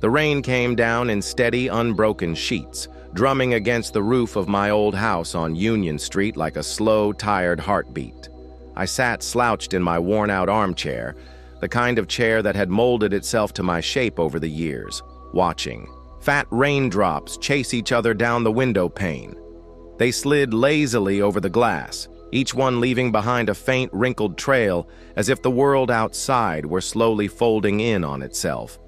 The rain came down in steady, unbroken sheets, drumming against the roof of my old house on Union Street like a slow, tired heartbeat. I sat slouched in my worn-out armchair, the kind of chair that had molded itself to my shape over the years, watching. Fat raindrops chase each other down the window pane. They slid lazily over the glass, each one leaving behind a faint, wrinkled trail as if the world outside were slowly folding in on itself.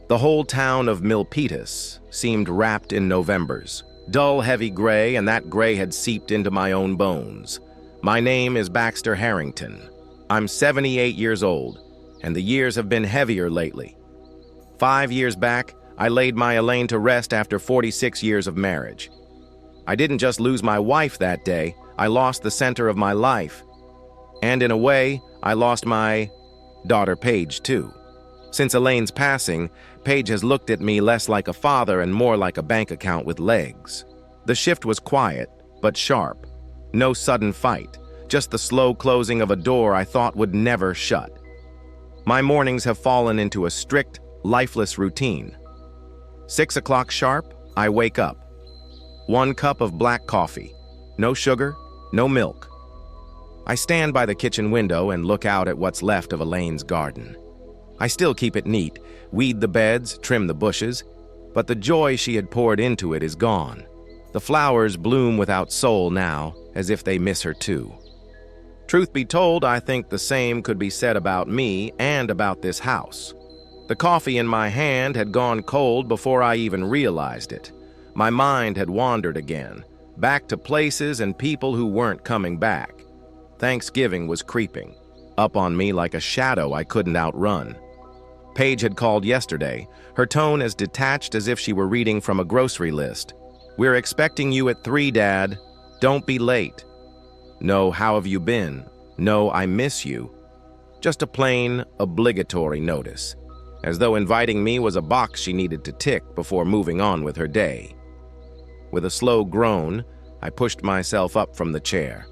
The whole town of Milpitas seemed wrapped in Novembers, dull, heavy gray, and that gray had seeped into my own bones. My name is Baxter Harrington. I'm 78 years old, and the years have been heavier lately. 5 years back, I laid my Elaine to rest after 46 years of marriage. I didn't just lose my wife that day, I lost the center of my life. And in a way, I lost my daughter Paige too. Since Elaine's passing, Paige has looked at me less like a father and more like a bank account with legs. The shift was quiet, but sharp. No sudden fight, just the slow closing of a door I thought would never shut. My mornings have fallen into a strict, lifeless routine. 6 o'clock sharp, I wake up. 1 cup of black coffee. No sugar, no milk. I stand by the kitchen window and look out at what's left of Elaine's garden. I still keep it neat, weed the beds, trim the bushes, but the joy she had poured into it is gone. The flowers bloom without soul now, as if they miss her too. Truth be told, I think the same could be said about me and about this house. The coffee in my hand had gone cold before I even realized it. My mind had wandered again, back to places and people who weren't coming back. Thanksgiving was creeping, up on me like a shadow I couldn't outrun. Paige had called yesterday, her tone as detached as if she were reading from a grocery list. "We're expecting you at 3, Dad. Don't be late." No, "How have you been?" No, "I miss you." Just a plain, obligatory notice, as though inviting me was a box she needed to tick before moving on with her day. With a slow groan, I pushed myself up from the chair.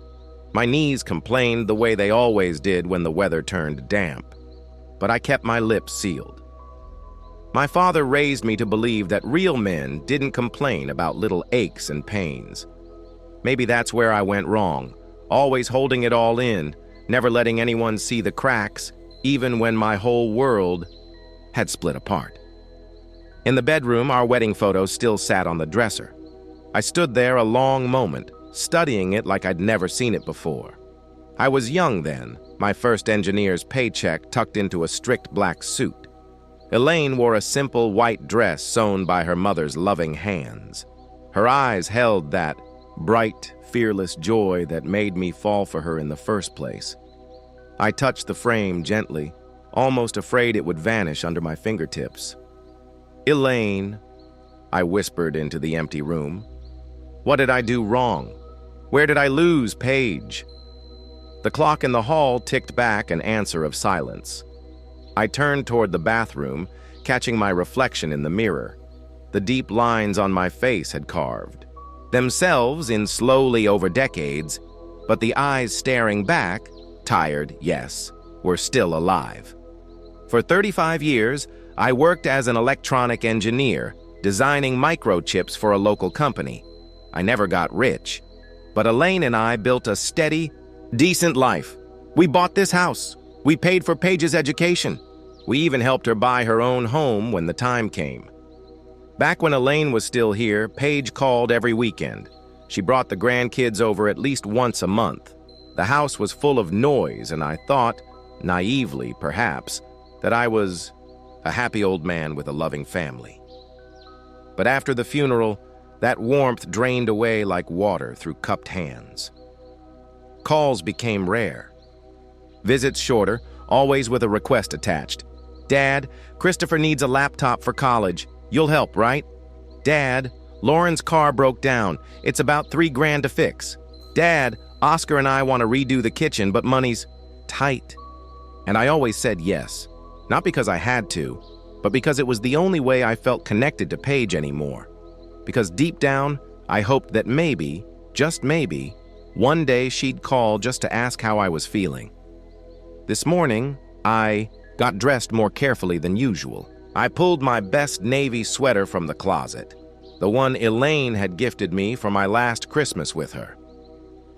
My knees complained the way they always did when the weather turned damp, but I kept my lips sealed. My father raised me to believe that real men didn't complain about little aches and pains. Maybe that's where I went wrong, always holding it all in, never letting anyone see the cracks, even when my whole world had split apart. In the bedroom, our wedding photos still sat on the dresser. I stood there a long moment, studying it like I'd never seen it before. I was young then, my first engineer's paycheck tucked into a strict black suit. Elaine wore a simple white dress sewn by her mother's loving hands. Her eyes held that bright, fearless joy that made me fall for her in the first place. I touched the frame gently, almost afraid it would vanish under my fingertips. "Elaine," I whispered into the empty room. "What did I do wrong? Where did I lose Paige?" The clock in the hall ticked back an answer of silence. I turned toward the bathroom, catching my reflection in the mirror. The deep lines on my face had carved themselves in slowly over decades, but the eyes staring back, tired, yes, were still alive. For 35 years, I worked as an electronic engineer, designing microchips for a local company. I never got rich, but Elaine and I built a steady, decent life. We bought this house. We paid for Paige's education. We even helped her buy her own home when the time came. Back when Elaine was still here, Paige called every weekend. She brought the grandkids over at least once a month. The house was full of noise, and I thought, naively perhaps, that I was a happy old man with a loving family. But after the funeral, that warmth drained away like water through cupped hands. Calls became rare. Visits shorter, always with a request attached. "Dad, Christopher needs a laptop for college. You'll help, right? Dad, Lauren's car broke down. It's about $3,000 to fix. Dad, Oscar and I want to redo the kitchen, but money's tight." And I always said yes, not because I had to, but because it was the only way I felt connected to Paige anymore. Because deep down, I hoped that maybe, just maybe, one day she'd call just to ask how I was feeling. This morning, I got dressed more carefully than usual. I pulled my best navy sweater from the closet, the one Elaine had gifted me for my last Christmas with her.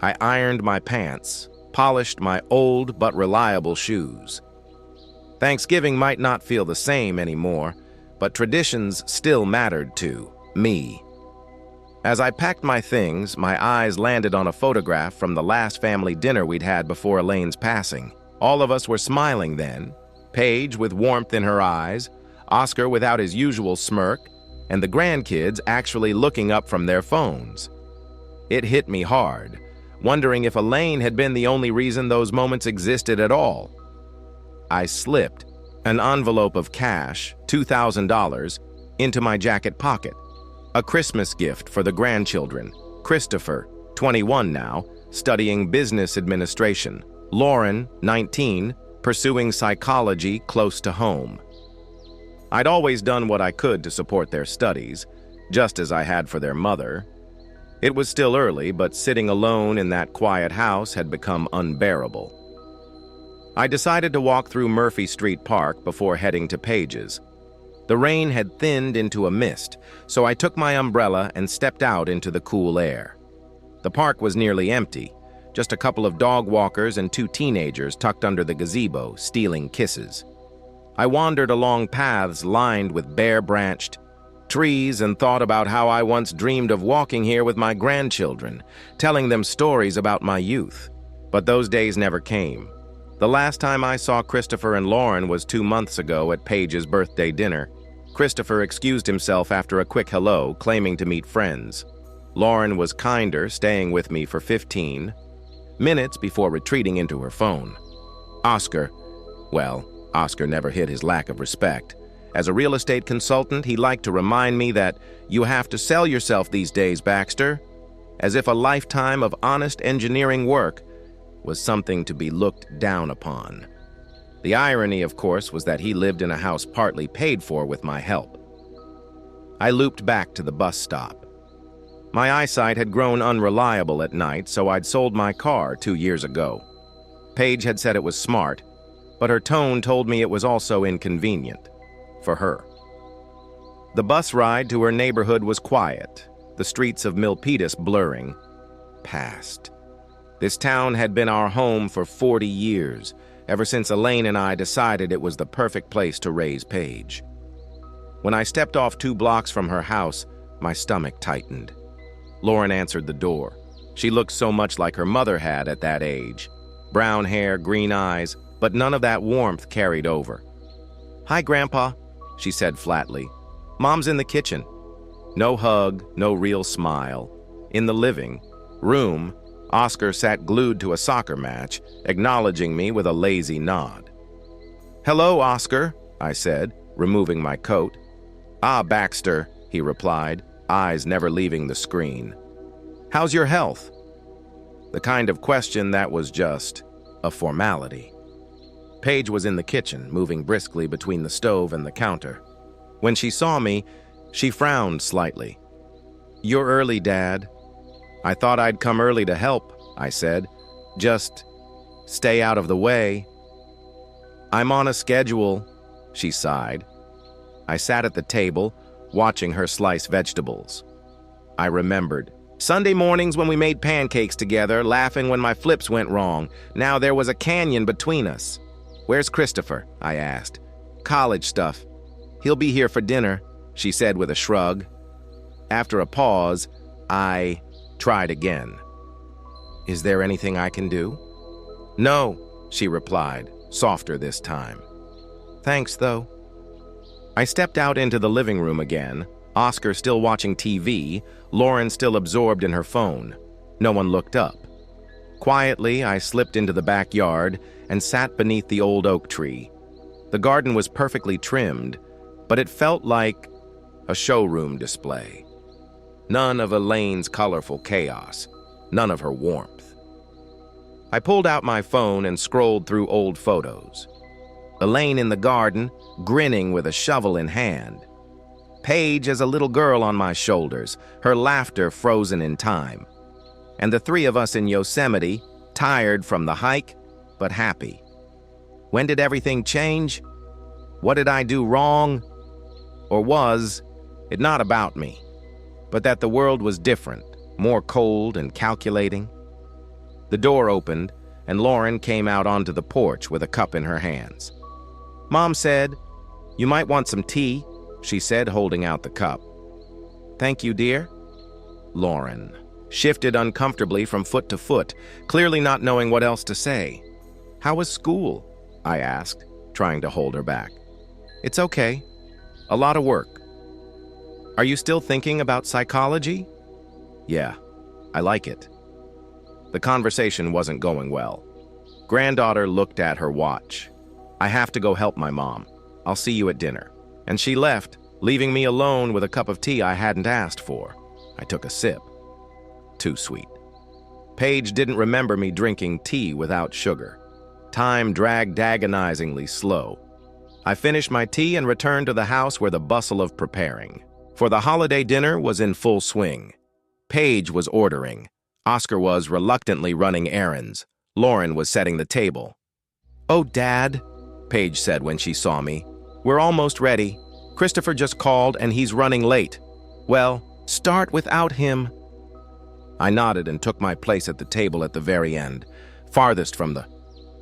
I ironed my pants, polished my old but reliable shoes. Thanksgiving might not feel the same anymore, but traditions still mattered to me. As I packed my things, my eyes landed on a photograph from the last family dinner we'd had before Elaine's passing. All of us were smiling then, Paige with warmth in her eyes, Oscar without his usual smirk, and the grandkids actually looking up from their phones. It hit me hard, wondering if Elaine had been the only reason those moments existed at all. I slipped an envelope of cash, $2,000, into my jacket pocket. A Christmas gift for the grandchildren. Christopher, 21 now, studying business administration. Lauren, 19, pursuing psychology close to home. I'd always done what I could to support their studies, just as I had for their mother. It was still early, but sitting alone in that quiet house had become unbearable. I decided to walk through Murphy Street Park before heading to Paige's. The rain had thinned into a mist, so I took my umbrella and stepped out into the cool air. The park was nearly empty, just a couple of dog walkers and 2 teenagers tucked under the gazebo, stealing kisses. I wandered along paths lined with bare-branched trees and thought about how I once dreamed of walking here with my grandchildren, telling them stories about my youth. But those days never came. The last time I saw Christopher and Lauren was 2 months ago at Paige's birthday dinner. Christopher excused himself after a quick hello, claiming to meet friends. Lauren was kinder, staying with me for 15 minutes before retreating into her phone. Oscar never hid his lack of respect. As a real estate consultant, he liked to remind me that you have to sell yourself these days, Baxter, as if a lifetime of honest engineering work was something to be looked down upon. The irony, of course, was that he lived in a house partly paid for with my help. I looped back to the bus stop. My eyesight had grown unreliable at night, so I'd sold my car 2 years ago. Paige had said it was smart, but her tone told me it was also inconvenient for her. The bus ride to her neighborhood was quiet, the streets of Milpitas blurring past. This town had been our home for 40 years, ever since Elaine and I decided it was the perfect place to raise Paige. When I stepped off 2 blocks from her house, my stomach tightened. Lauren answered the door. She looked so much like her mother had at that age. Brown hair, green eyes, but none of that warmth carried over. "Hi, Grandpa," she said flatly. "Mom's in the kitchen." No hug, no real smile. In the living room, Oscar sat glued to a soccer match, acknowledging me with a lazy nod. "Hello, Oscar," I said, removing my coat. "Ah, Baxter," he replied, eyes never leaving the screen. "How's your health?" The kind of question that was just a formality. Paige was in the kitchen, moving briskly between the stove and the counter. When she saw me, she frowned slightly. "You're early, Dad." "I thought I'd come early to help," I said. "Just stay out of the way." "I'm on a schedule," she sighed. I sat at the table, watching her slice vegetables. I remembered. Sunday mornings when we made pancakes together, laughing when my flips went wrong. Now there was a canyon between us. "Where's Christopher?" I asked. "College stuff. He'll be here for dinner," she said with a shrug. After a pause, I tried again. "Is there anything I can do?" "No," she replied, softer this time. "Thanks, though." I stepped out into the living room again, Oscar still watching TV, Lauren still absorbed in her phone. No one looked up. Quietly, I slipped into the backyard and sat beneath the old oak tree. The garden was perfectly trimmed, but it felt like a showroom display. None of Elaine's colorful chaos, none of her warmth. I pulled out my phone and scrolled through old photos. Elaine in the garden, grinning with a shovel in hand. Paige as a little girl on my shoulders, her laughter frozen in time. And the 3 of us in Yosemite, tired from the hike, but happy. When did everything change? What did I do wrong? or was it not about me, but that the world was different, more cold and calculating. The door opened, and Lauren came out onto the porch with a cup in her hands. "Mom said, you might want some tea," she said, holding out the cup. "Thank you, dear." Lauren shifted uncomfortably from foot to foot, clearly not knowing what else to say. "How was school?" I asked, trying to hold her back. "It's okay. A lot of work." "Are you still thinking about psychology?" "Yeah, I like it." The conversation wasn't going well. Granddaughter looked at her watch. "I have to go help my mom. I'll see you at dinner." And she left, leaving me alone with a cup of tea I hadn't asked for. I took a sip. Too sweet. Paige didn't remember me drinking tea without sugar. Time dragged agonizingly slow. I finished my tea and returned to the house where the bustle of preparing. For the holiday dinner was in full swing. Paige was ordering. Oscar was reluctantly running errands. Lauren was setting the table. "Oh, Dad," Paige said when she saw me. "We're almost ready. Christopher just called and he's running late." "Well, start without him." I nodded and took my place at the table at the very end, farthest from the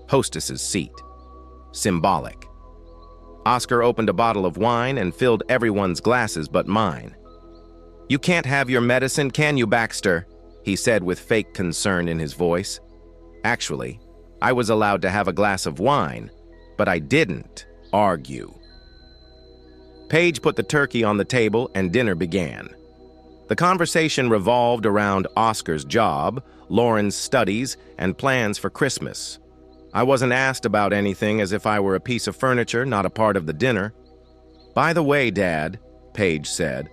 hostess's seat. Symbolic. Oscar opened a bottle of wine and filled everyone's glasses but mine. "You can't have your medicine, can you, Baxter?" he said with fake concern in his voice. Actually, I was allowed to have a glass of wine, but I didn't argue. Paige put the turkey on the table and dinner began. The conversation revolved around Oscar's job, Lauren's studies, and plans for Christmas. I wasn't asked about anything as if I were a piece of furniture, not a part of the dinner. "By the way, Dad," Paige said,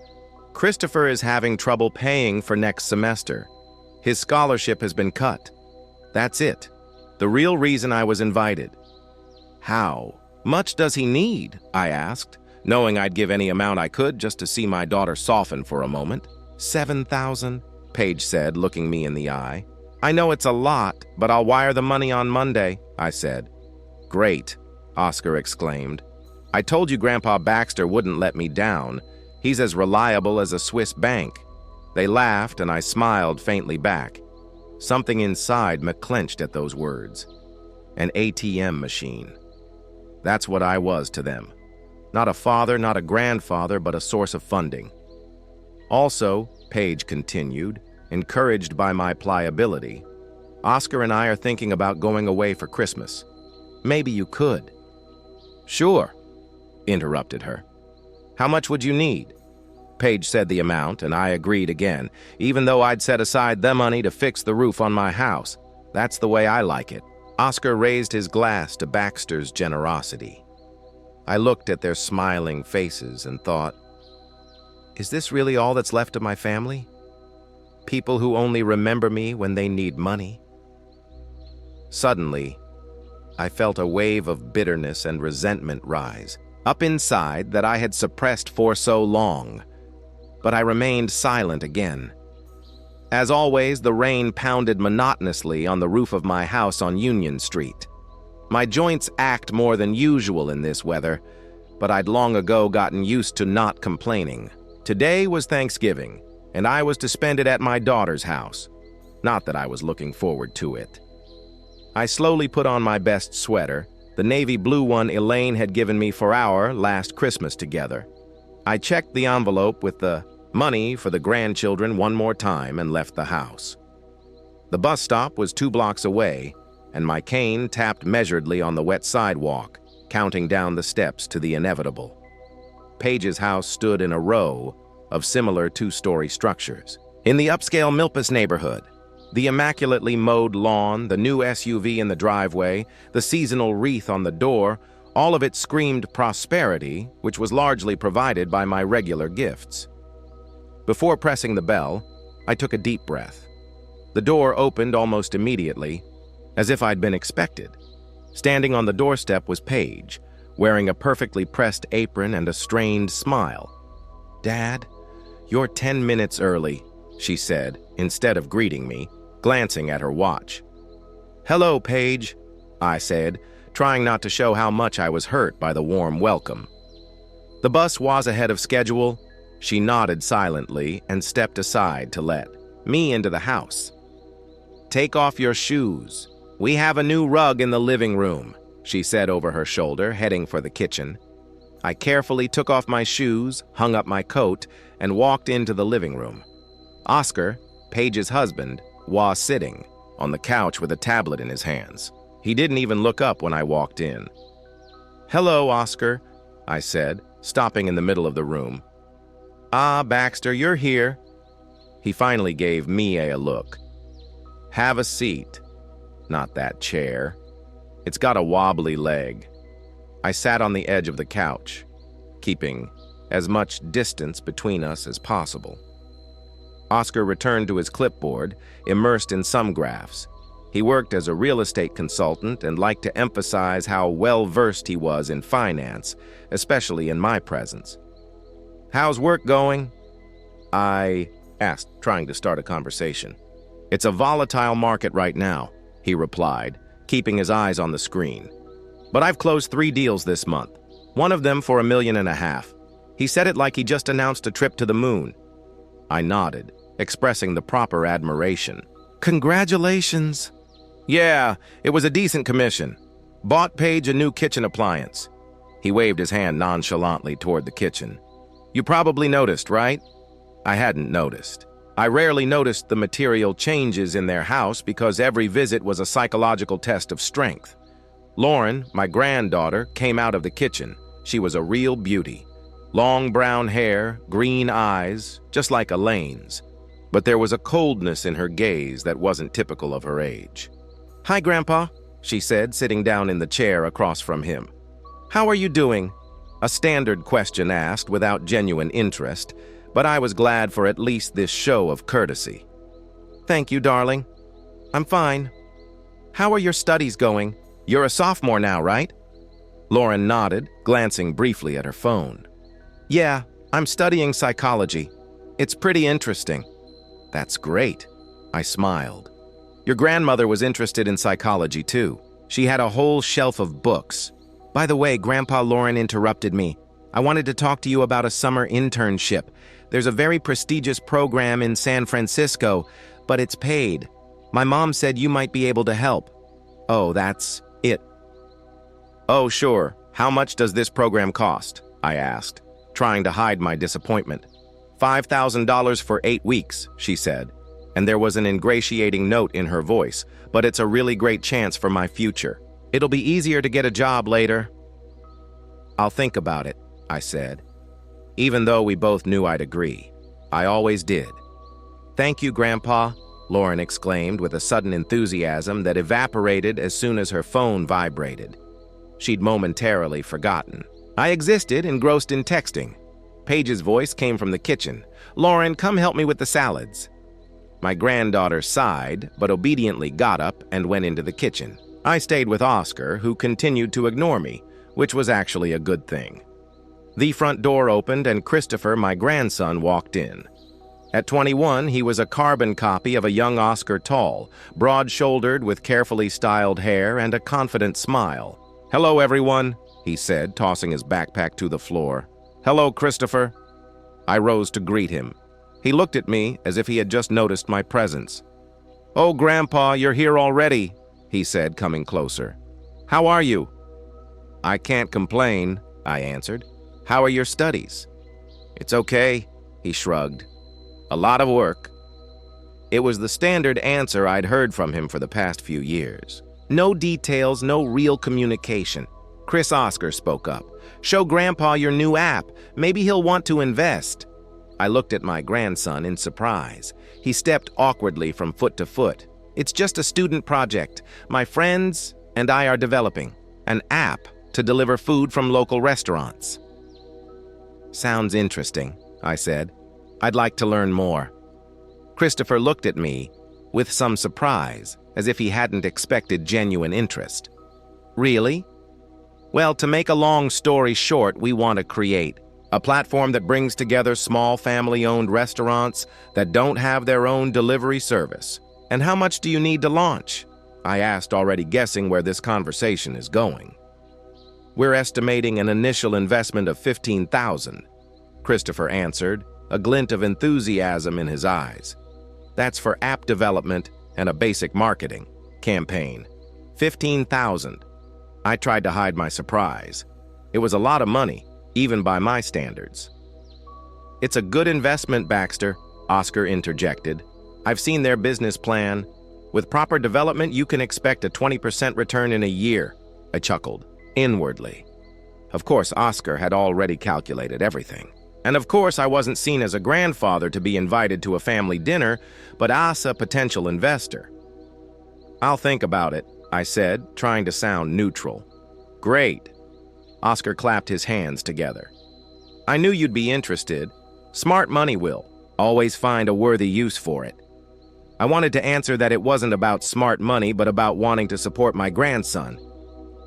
"Christopher is having trouble paying for next semester. His scholarship has been cut. That's it. The real reason I was invited." "How much does he need?" I asked, knowing I'd give any amount I could just to see my daughter soften for a moment. $7,000, Paige said, looking me in the eye. "I know it's a lot, but I'll wire the money on Monday," I said. "Great," Oscar exclaimed. "I told you Grandpa Baxter wouldn't let me down. He's as reliable as a Swiss bank." They laughed, and I smiled faintly back. Something inside me clenched at those words. An ATM machine. That's what I was to them. Not a father, not a grandfather, but a source of funding. Also, Paige continued, encouraged by my pliability, "Oscar and I are thinking about going away for Christmas. Maybe you could." "Sure," interrupted her. "How much would you need?" Paige said the amount, and I agreed again, even though I'd set aside the money to fix the roof on my house. That's the way I like it. Oscar raised his glass to Baxter's generosity. I looked at their smiling faces and thought, is this really all that's left of my family? People who only remember me when they need money? Suddenly, I felt a wave of bitterness and resentment rise, up inside that I had suppressed for so long. But I remained silent again. As always, the rain pounded monotonously on the roof of my house on Union Street. My joints ached more than usual in this weather, but I'd long ago gotten used to not complaining. Today was Thanksgiving, and I was to spend it at my daughter's house. Not that I was looking forward to it. I slowly put on my best sweater, the navy blue one Elaine had given me for our last Christmas together. I checked the envelope with the money for the grandchildren one more time and left the house. The bus stop was 2 blocks away, and my cane tapped measuredly on the wet sidewalk, counting down the steps to the inevitable. Paige's house stood in a row of similar 2-story structures. In the upscale Milpas neighborhood, the immaculately mowed lawn, the new SUV in the driveway, the seasonal wreath on the door, all of it screamed prosperity, which was largely provided by my regular gifts. Before pressing the bell, I took a deep breath. The door opened almost immediately, as if I'd been expected. Standing on the doorstep was Paige, wearing a perfectly pressed apron and a strained smile. "Dad, you're 10 minutes early," she said, instead of greeting me, glancing at her watch. "Hello, Paige," I said, trying not to show how much I was hurt by the warm welcome. The bus was ahead of schedule. She nodded silently and stepped aside to let me into the house. "Take off your shoes. We have a new rug in the living room," she said over her shoulder, heading for the kitchen. I carefully took off my shoes, hung up my coat, and walked into the living room. Oscar, Paige's husband, was sitting on the couch with a tablet in his hands. He didn't even look up when I walked in. "Hello, Oscar," I said, stopping in the middle of the room. "Ah, Baxter, you're here." He finally gave me a look. "Have a seat." "Not that chair. It's got a wobbly leg." I sat on the edge of the couch, keeping as much distance between us as possible. Oscar returned to his clipboard, immersed in some graphs. He worked as a real estate consultant and liked to emphasize how well-versed he was in finance, especially in my presence. "How's work going?" I asked, trying to start a conversation. "It's a volatile market right now," he replied, keeping his eyes on the screen. "But I've closed 3 deals this month, one of them for $1.5 million. He said it like he just announced a trip to the moon. I nodded, expressing the proper admiration. "Congratulations." "Yeah, it was a decent commission. Bought Paige a new kitchen appliance." He waved his hand nonchalantly toward the kitchen. "You probably noticed, right?" I hadn't noticed. I rarely noticed the material changes in their house because every visit was a psychological test of strength. Lauren, my granddaughter, came out of the kitchen. She was a real beauty. Long brown hair, green eyes, just like Elaine's. But there was a coldness in her gaze that wasn't typical of her age. "Hi, Grandpa," she said, sitting down in the chair across from him. "How are you doing?" A standard question asked without genuine interest, but I was glad for at least this show of courtesy. "Thank you, darling. I'm fine. How are your studies going? You're a sophomore now, right?" Lauren nodded, glancing briefly at her phone. "Yeah, I'm studying psychology. It's pretty interesting." "That's great." I smiled. "Your grandmother was interested in psychology too. She had a whole shelf of books. By the way, Grandpa, Lauren interrupted me. I wanted to talk to you about a summer internship. There's a very prestigious program in San Francisco, but it's paid. My mom said you might be able to help." "Oh, that's it." "Oh, sure. How much does this program cost?" I asked, trying to hide my disappointment. $5,000 for 8 weeks, she said, and there was an ingratiating note in her voice, but it's a really great chance for my future. It'll be easier to get a job later. "I'll think about it," I said. Even though we both knew I'd agree. I always did. "Thank you, Grandpa," Lauren exclaimed with a sudden enthusiasm that evaporated as soon as her phone vibrated. She'd momentarily forgotten. I existed, engrossed in texting. Paige's voice came from the kitchen. "Lauren, come help me with the salads." My granddaughter sighed, but obediently got up and went into the kitchen. I stayed with Oscar, who continued to ignore me, which was actually a good thing. The front door opened and Christopher, my grandson, walked in. At 21, he was a carbon copy of a young Oscar Tall, broad-shouldered with carefully styled hair and a confident smile. "Hello, everyone," he said, tossing his backpack to the floor. "Hello, Christopher." I rose to greet him. He looked at me as if he had just noticed my presence. "Oh, Grandpa, you're here already," he said, coming closer. "How are you?" "I can't complain," I answered. "How are your studies?" "It's okay," he shrugged. "A lot of work." It was the standard answer I'd heard from him for the past few years. No details, no real communication. Chris Oscar spoke up. "Show Grandpa your new app. Maybe he'll want to invest." I looked at my grandson in surprise. He stepped awkwardly from foot to foot. "It's just a student project. My friends and I are developing an app to deliver food from local restaurants." "Sounds interesting," I said. "I'd like to learn more." Christopher looked at me with some surprise, as if he hadn't expected genuine interest. "Really?" "Well, to make a long story short, we want to create a platform that brings together small family-owned restaurants that don't have their own delivery service. And how much do you need to launch?" I asked, already guessing where this conversation is going. We're estimating an initial investment of $15,000, Christopher answered, a glint of enthusiasm in his eyes. That's for app development and a basic marketing campaign. $15,000. I tried to hide my surprise. It was a lot of money, even by my standards. It's a good investment, Baxter, Oscar interjected. I've seen their business plan. With proper development, you can expect a 20% return in a year, I chuckled, inwardly. Of course, Oscar had already calculated everything. And of course, I wasn't seen as a grandfather to be invited to a family dinner, but as a potential investor. I'll think about it, I said, trying to sound neutral. Great. Oscar clapped his hands together. I knew you'd be interested. Smart money will always find a worthy use for it. I wanted to answer that it wasn't about smart money, but about wanting to support my grandson.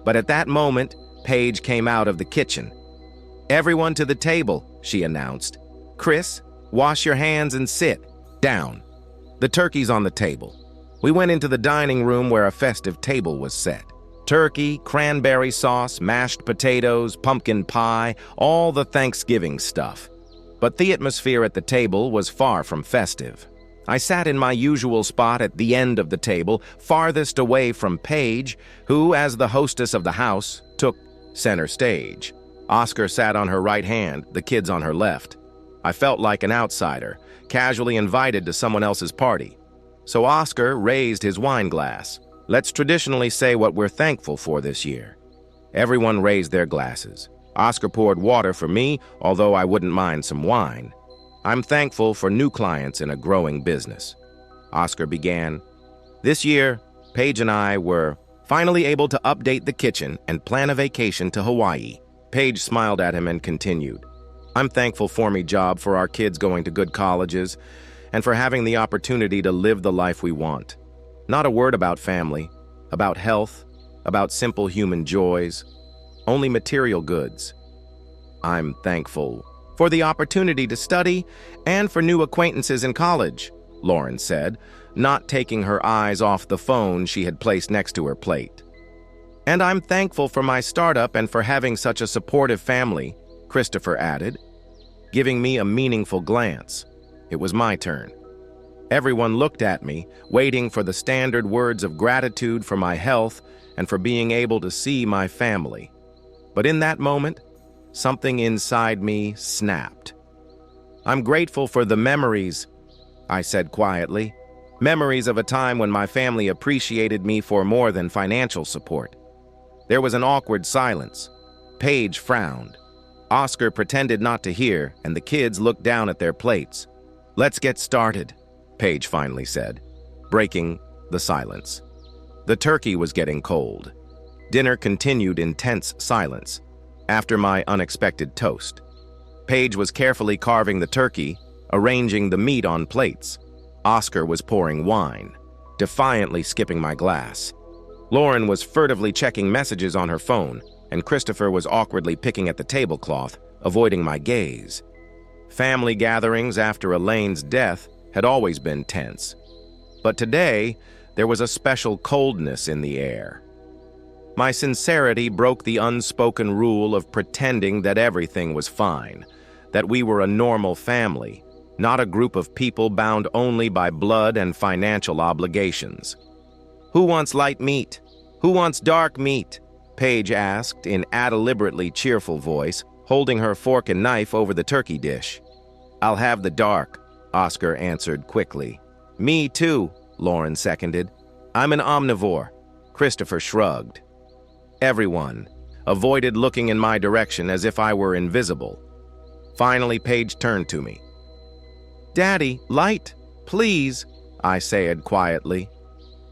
But at that moment, Paige came out of the kitchen. Everyone to the table, she announced. Chris, wash your hands and sit down. The turkey's on the table. We went into the dining room where a festive table was set. Turkey, cranberry sauce, mashed potatoes, pumpkin pie, all the Thanksgiving stuff. But the atmosphere at the table was far from festive. I sat in my usual spot at the end of the table, farthest away from Paige, who, as the hostess of the house, took center stage. Oscar sat on her right hand, the kids on her left. I felt like an outsider, casually invited to someone else's party. So Oscar raised his wine glass. Let's traditionally say what we're thankful for this year. Everyone raised their glasses. Oscar poured water for me, although I wouldn't mind some wine. I'm thankful for new clients in a growing business. Oscar began. This year, Paige and I were finally able to update the kitchen and plan a vacation to Hawaii. Paige smiled at him and continued. I'm thankful for me job for our kids going to good colleges and for having the opportunity to live the life we want. Not a word about family, about health, about simple human joys, only material goods. I'm thankful for the opportunity to study and for new acquaintances in college, Lauren said, not taking her eyes off the phone she had placed next to her plate. And I'm thankful for my startup and for having such a supportive family, Christopher added, giving me a meaningful glance. It was my turn. Everyone looked at me, waiting for the standard words of gratitude for my health and for being able to see my family. But in that moment, something inside me snapped. I'm grateful for the memories, I said quietly. Memories of a time when my family appreciated me for more than financial support. There was an awkward silence. Paige frowned. Oscar pretended not to hear, and the kids looked down at their plates. Let's get started, Paige finally said, breaking the silence. The turkey was getting cold. Dinner continued in tense silence. After my unexpected toast, Paige was carefully carving the turkey, arranging the meat on plates. Oscar was pouring wine, defiantly skipping my glass. Lauren was furtively checking messages on her phone, and Christopher was awkwardly picking at the tablecloth, avoiding my gaze. Family gatherings after Elaine's death had always been tense. But today, there was a special coldness in the air. My sincerity broke the unspoken rule of pretending that everything was fine, that we were a normal family, not a group of people bound only by blood and financial obligations. Who wants light meat? Who wants dark meat? Paige asked in a deliberately cheerful voice, holding her fork and knife over the turkey dish. I'll have the dark, Oscar answered quickly. Me too, Lauren seconded. I'm an omnivore. Christopher shrugged. Everyone avoided looking in my direction as if I were invisible. Finally, Paige turned to me. Daddy, light, please, I said quietly.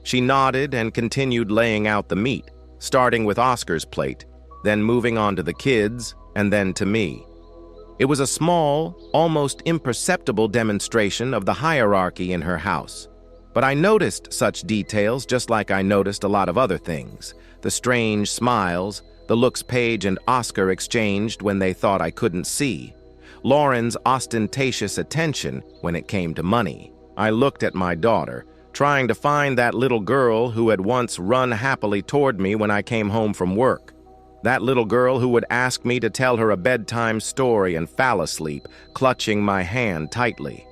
She nodded and continued laying out the meat, starting with Oscar's plate, then moving on to the kids, and then to me. It was a small, almost imperceptible demonstration of the hierarchy in her house. But I noticed such details just like I noticed a lot of other things. The strange smiles, the looks Paige and Oscar exchanged when they thought I couldn't see. Lauren's ostentatious attention when it came to money. I looked at my daughter, trying to find that little girl who had once run happily toward me when I came home from work. That little girl who would ask me to tell her a bedtime story and fall asleep, clutching my hand tightly.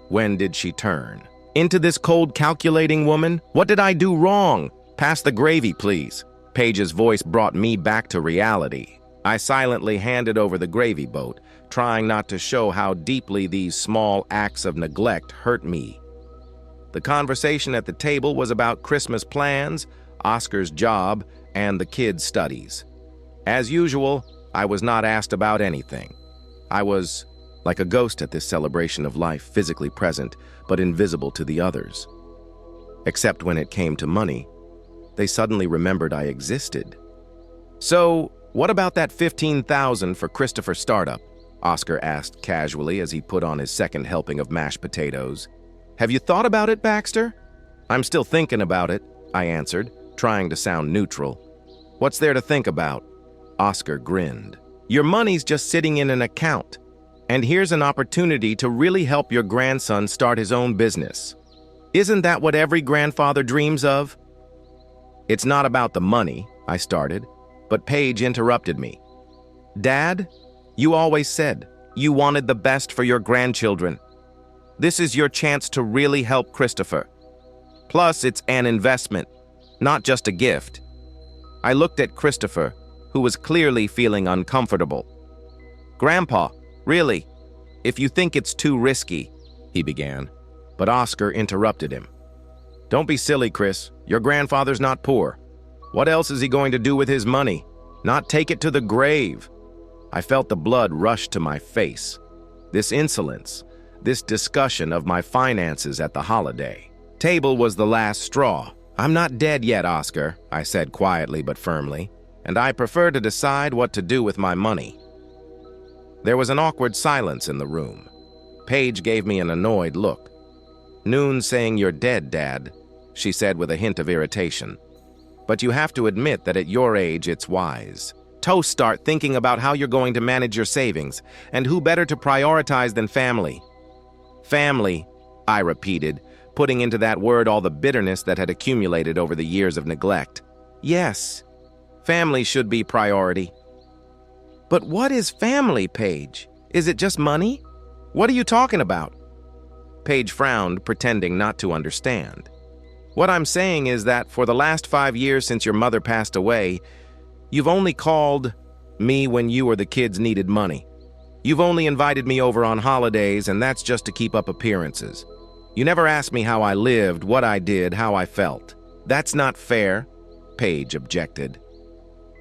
When did she turn into this cold, calculating woman? What did I do wrong? Pass the gravy, please. Paige's voice brought me back to reality. I silently handed over the gravy boat, trying not to show how deeply these small acts of neglect hurt me. The conversation at the table was about Christmas plans, Oscar's job, and the kids' studies. As usual, I was not asked about anything. I was like a ghost at this celebration of life, physically present, but invisible to the others. Except when it came to money, they suddenly remembered I existed. "So, what about that $15,000 for Christopher's startup?" Oscar asked casually as he put on his second helping of mashed potatoes. "Have you thought about it, Baxter?" "I'm still thinking about it," I answered, trying to sound neutral. "What's there to think about?" Oscar grinned. "Your money's just sitting in an account, and here's an opportunity to really help your grandson start his own business. Isn't that what every grandfather dreams of?" "It's not about the money," I started, but Paige interrupted me. "Dad, you always said you wanted the best for your grandchildren. This is your chance to really help Christopher. Plus, it's an investment, not just a gift." I looked at Christopher, who was clearly feeling uncomfortable. "Grandpa, really, if you think it's too risky," he began, but Oscar interrupted him. "Don't be silly, Chris. Your grandfather's not poor. What else is he going to do with his money? Not take it to the grave?" I felt the blood rush to my face. This insolence, this discussion of my finances at the holiday table was the last straw. "I'm not dead yet, Oscar," I said quietly but firmly, "and I prefer to decide what to do with my money." There was an awkward silence in the room. Paige gave me an annoyed look. "Noon saying you're dead, Dad," she said with a hint of irritation. "But you have to admit that at your age it's wise. Toast, start thinking about how you're going to manage your savings, and who better to prioritize than family." "Family," I repeated, putting into that word all the bitterness that had accumulated over the years of neglect. "Yes, family should be priority." "But what is family, Paige? Is it just money? What are you talking about?" Paige frowned, pretending not to understand. "What I'm saying is that for the last 5 years since your mother passed away, you've only called me when you or the kids needed money. You've only invited me over on holidays, and that's just to keep up appearances. You never asked me how I lived, what I did, how I felt." "That's not fair," Paige objected.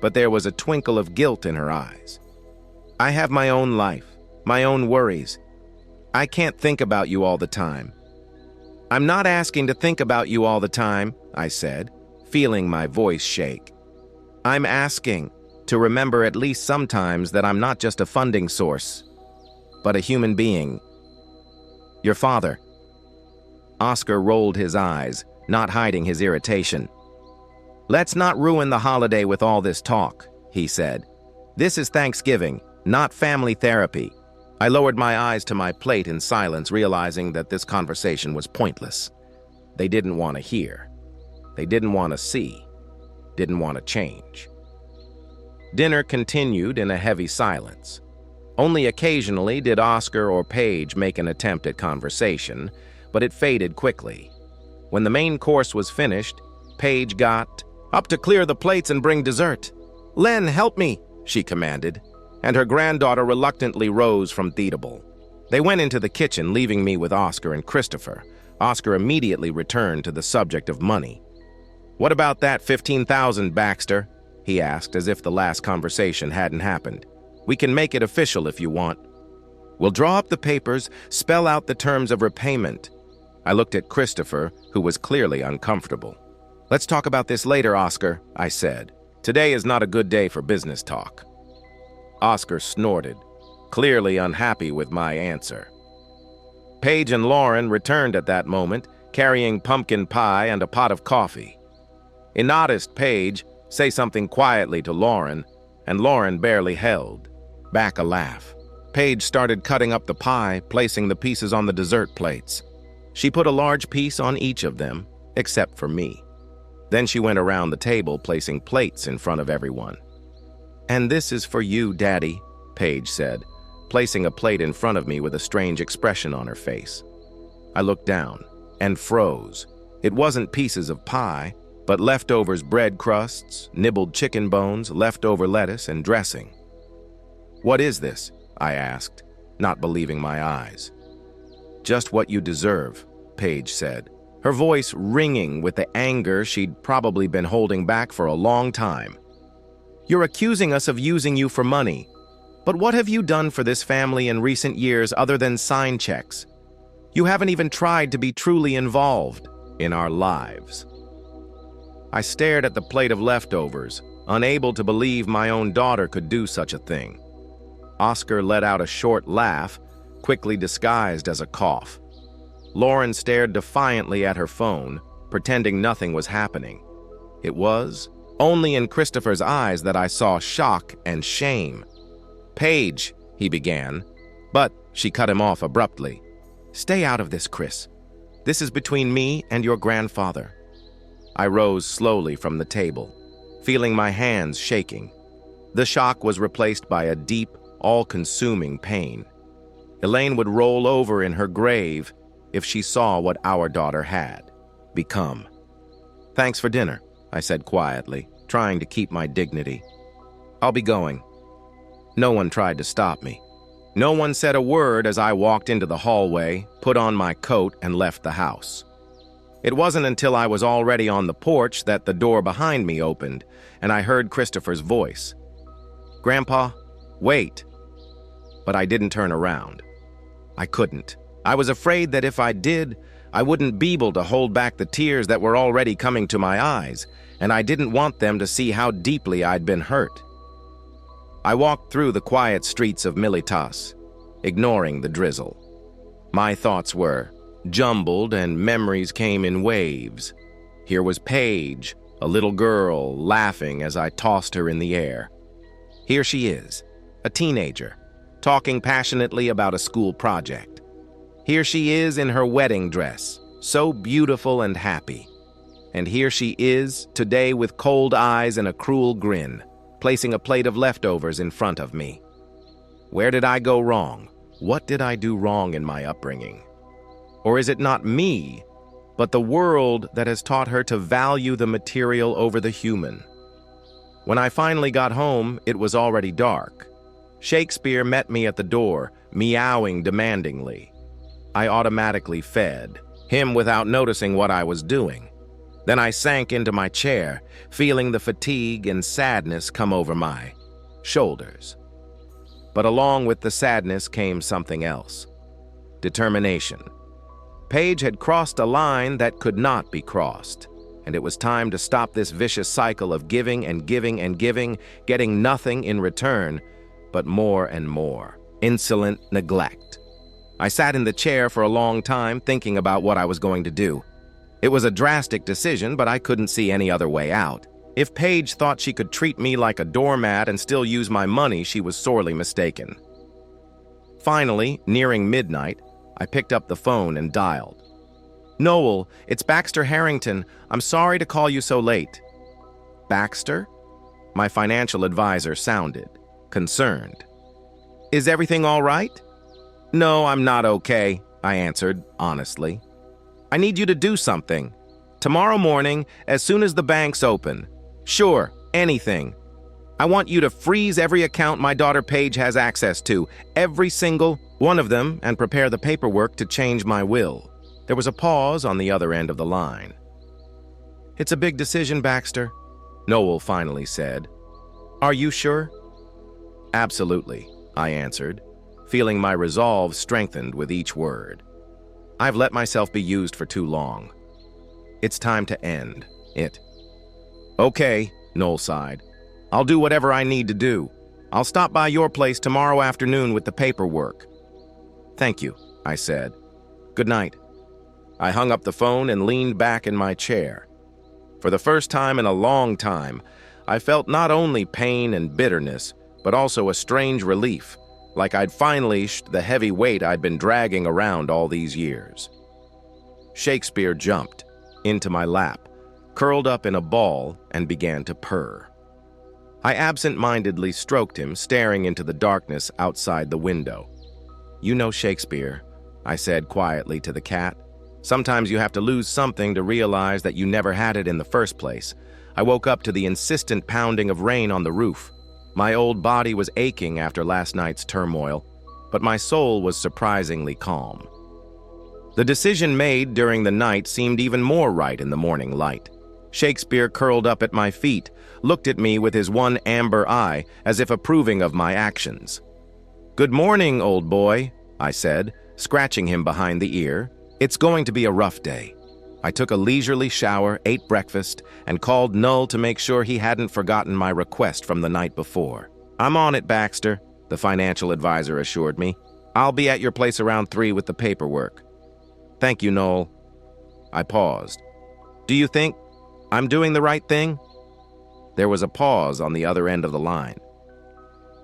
But there was a twinkle of guilt in her eyes. "I have my own life, my own worries. I can't think about you all the time." "I'm not asking to think about you all the time," I said, feeling my voice shake. "I'm asking to remember at least sometimes that I'm not just a funding source, but a human being. Your father." Oscar rolled his eyes, not hiding his irritation. "Let's not ruin the holiday with all this talk," he said. "This is Thanksgiving, not family therapy." I lowered my eyes to my plate in silence, realizing that this conversation was pointless. They didn't want to hear. They didn't want to see. Didn't want to change. Dinner continued in a heavy silence. Only occasionally did Oscar or Paige make an attempt at conversation, but it faded quickly. When the main course was finished, Paige got up to clear the plates and bring dessert. "Len, help me," she commanded, and her granddaughter reluctantly rose from the table. They went into the kitchen, leaving me with Oscar and Christopher. Oscar immediately returned to the subject of money. "What about that $15,000, Baxter?" he asked, as if the last conversation hadn't happened. "We can make it official if you want. We'll draw up the papers, spell out the terms of repayment." I looked at Christopher, who was clearly uncomfortable. "Let's talk about this later, Oscar," I said. "Today is not a good day for business talk." Oscar snorted, clearly unhappy with my answer. Paige and Lauren returned at that moment, carrying pumpkin pie and a pot of coffee. I noticed Paige say something quietly to Lauren, and Lauren barely held back a laugh. Paige started cutting up the pie, placing the pieces on the dessert plates. She put a large piece on each of them, except for me. Then she went around the table, placing plates in front of everyone. "And this is for you, Daddy," Paige said, placing a plate in front of me with a strange expression on her face. I looked down and froze. It wasn't pieces of pie, but leftovers, bread crusts, nibbled chicken bones, leftover lettuce, and dressing. "What is this?" I asked, not believing my eyes. "Just what you deserve," Paige said, her voice ringing with the anger she'd probably been holding back for a long time. "You're accusing us of using you for money. But what have you done for this family in recent years other than sign checks? You haven't even tried to be truly involved in our lives." I stared at the plate of leftovers, unable to believe my own daughter could do such a thing. Oscar let out a short laugh, quickly disguised as a cough. Lauren stared defiantly at her phone, pretending nothing was happening. It was only in Christopher's eyes that I saw shock and shame. "Paige," he began, but she cut him off abruptly. "Stay out of this, Chris. This is between me and your grandfather." I rose slowly from the table, feeling my hands shaking. The shock was replaced by a deep, all-consuming pain. Elaine would roll over in her grave if she saw what our daughter had become. "Thanks for dinner," I said quietly, trying to keep my dignity. "I'll be going." No one tried to stop me. No one said a word as I walked into the hallway, put on my coat, and left the house. It wasn't until I was already on the porch that the door behind me opened, and I heard Christopher's voice. "Grandpa, wait." But I didn't turn around. I couldn't. I was afraid that if I did, I wouldn't be able to hold back the tears that were already coming to my eyes, and I didn't want them to see how deeply I'd been hurt. I walked through the quiet streets of Militas, ignoring the drizzle. My thoughts were jumbled and memories came in waves. Here was Paige, a little girl, laughing as I tossed her in the air. Here she is, a teenager, talking passionately about a school project. Here she is in her wedding dress, so beautiful and happy. And here she is, today with cold eyes and a cruel grin, placing a plate of leftovers in front of me. Where did I go wrong? What did I do wrong in my upbringing? Or is it not me, but the world that has taught her to value the material over the human? When I finally got home, it was already dark. Shakespeare met me at the door, meowing demandingly. I automatically fed, him without noticing what I was doing. Then I sank into my chair, feeling the fatigue and sadness come over my shoulders. But along with the sadness came something else. Determination. Paige had crossed a line that could not be crossed, and it was time to stop this vicious cycle of giving and giving and giving, getting nothing in return, but more and more. Insolent neglect. I sat in the chair for a long time thinking about what I was going to do. It was a drastic decision, but I couldn't see any other way out. If Paige thought she could treat me like a doormat and still use my money, she was sorely mistaken. Finally, nearing midnight, I picked up the phone and dialed. "Noel, it's Baxter Harrington. I'm sorry to call you so late." "Baxter?" My financial advisor sounded concerned. "Is everything all right?" "No, I'm not okay," I answered honestly. "I need you to do something. Tomorrow morning, as soon as the banks open. Sure, anything. I want you to freeze every account my daughter Paige has access to, every single one of them, and prepare the paperwork to change my will." There was a pause on the other end of the line. "It's a big decision, Baxter," Noel finally said. "Are you sure?" "Absolutely," I answered, feeling my resolve strengthened with each word. I've let myself be used for too long. It's time to end it. "Okay," Noel sighed. "I'll do whatever I need to do. I'll stop by your place tomorrow afternoon with the paperwork." "Thank you," I said. "Good night." I hung up the phone and leaned back in my chair. For the first time in a long time, I felt not only pain and bitterness, but also a strange relief, like I'd finally the heavy weight I'd been dragging around all these years. Shakespeare jumped into my lap, curled up in a ball, and began to purr. I absent-mindedly stroked him, staring into the darkness outside the window. "You know Shakespeare," I said quietly to the cat. "Sometimes you have to lose something to realize that you never had it in the first place." I woke up to the insistent pounding of rain on the roof. My old body was aching after last night's turmoil, but my soul was surprisingly calm. The decision made during the night seemed even more right in the morning light. Shakespeare curled up at my feet, looked at me with his one amber eye as if approving of my actions. "Good morning, old boy," I said, scratching him behind the ear. "It's going to be a rough day." I took a leisurely shower, ate breakfast, and called Null to make sure he hadn't forgotten my request from the night before. "I'm on it, Baxter," the financial advisor assured me. "I'll be at your place around 3 with the paperwork." "Thank you, Noel." I paused. "Do you think I'm doing the right thing?" There was a pause on the other end of the line.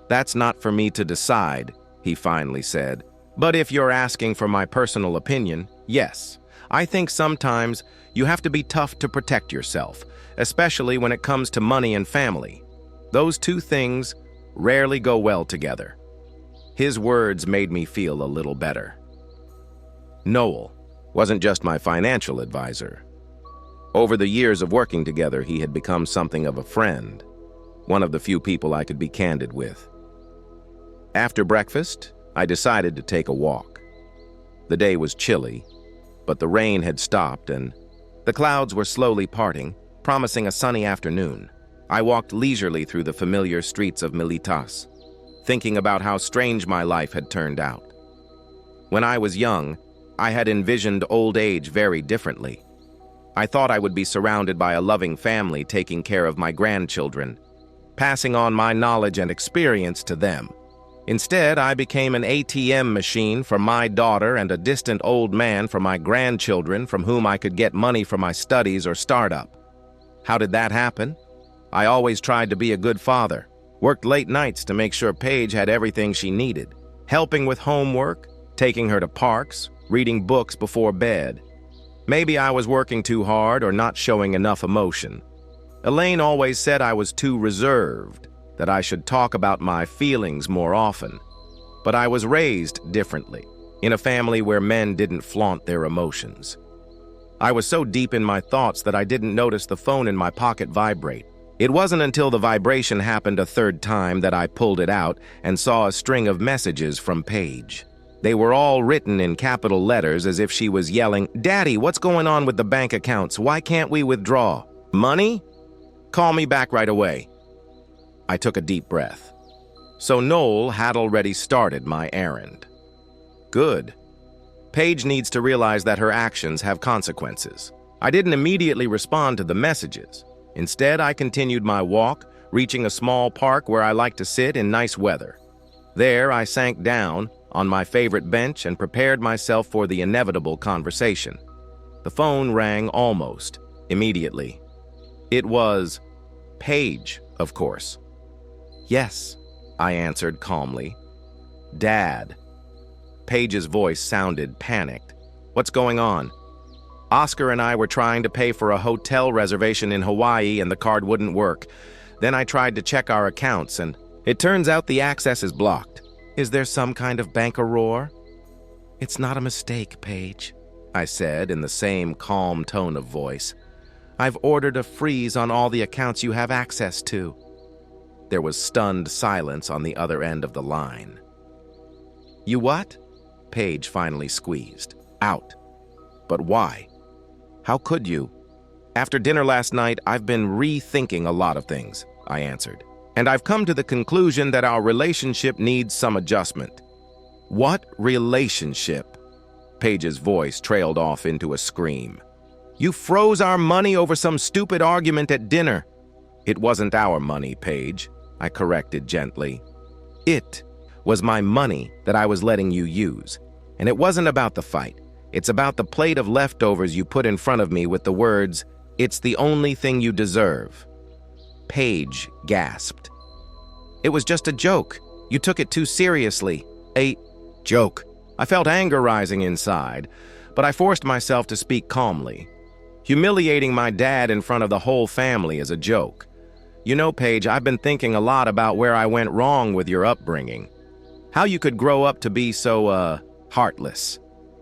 "That's not for me to decide," he finally said. "But if you're asking for my personal opinion, yes. I think sometimes you have to be tough to protect yourself, especially when it comes to money and family. Those two things rarely go well together." His words made me feel a little better. Noel wasn't just my financial advisor. Over the years of working together, he had become something of a friend, one of the few people I could be candid with. After breakfast, I decided to take a walk. The day was chilly, but the rain had stopped and the clouds were slowly parting, promising a sunny afternoon. I walked leisurely through the familiar streets of Militas, thinking about how strange my life had turned out. When I was young, I had envisioned old age very differently. I thought I would be surrounded by a loving family taking care of my grandchildren, passing on my knowledge and experience to them. Instead, I became an ATM machine for my daughter and a distant old man for my grandchildren from whom I could get money for my studies or startup. How did that happen? I always tried to be a good father, worked late nights to make sure Paige had everything she needed, helping with homework, taking her to parks, reading books before bed. Maybe I was working too hard or not showing enough emotion. Elaine always said I was too reserved, that I should talk about my feelings more often. But I was raised differently, in a family where men didn't flaunt their emotions. I was so deep in my thoughts that I didn't notice the phone in my pocket vibrate. It wasn't until the vibration happened a third time that I pulled it out and saw a string of messages from Paige. They were all written in capital letters as if she was yelling, "Daddy, what's going on with the bank accounts? Why can't we withdraw? Money? Call me back right away." I took a deep breath. So Noel had already started my errand. Good. Paige needs to realize that her actions have consequences. I didn't immediately respond to the messages. Instead, I continued my walk, reaching a small park where I like to sit in nice weather. There, I sank down on my favorite bench and prepared myself for the inevitable conversation. The phone rang almost immediately. It was Paige, of course. "Yes," I answered calmly. "Dad." Paige's voice sounded panicked. "What's going on?" "Oscar and I were trying to pay for a hotel reservation in Hawaii and the card wouldn't work. Then I tried to check our accounts and it turns out the access is blocked." "Is there some kind of bank error?" "It's not a mistake, Paige," I said in the same calm tone of voice. "I've ordered a freeze on all the accounts you have access to." There was stunned silence on the other end of the line. "You what?" Paige finally squeezed. "Out." "But why? How could you?" "After dinner last night, I've been rethinking a lot of things," I answered. "And I've come to the conclusion that our relationship needs some adjustment." "What relationship?" Paige's voice trailed off into a scream. "You froze our money over some stupid argument at dinner." "It wasn't our money, Paige," I corrected gently. "It was my money that I was letting you use. And it wasn't about the fight. It's about the plate of leftovers you put in front of me with the words, 'It's the only thing you deserve.'" Paige gasped. "It was just a joke. You took it too seriously." "A joke." I felt anger rising inside, but I forced myself to speak calmly. Humiliating my dad in front of the whole family is a joke. You know, Paige, I've been thinking a lot about where I went wrong with your upbringing. How you could grow up to be so, heartless.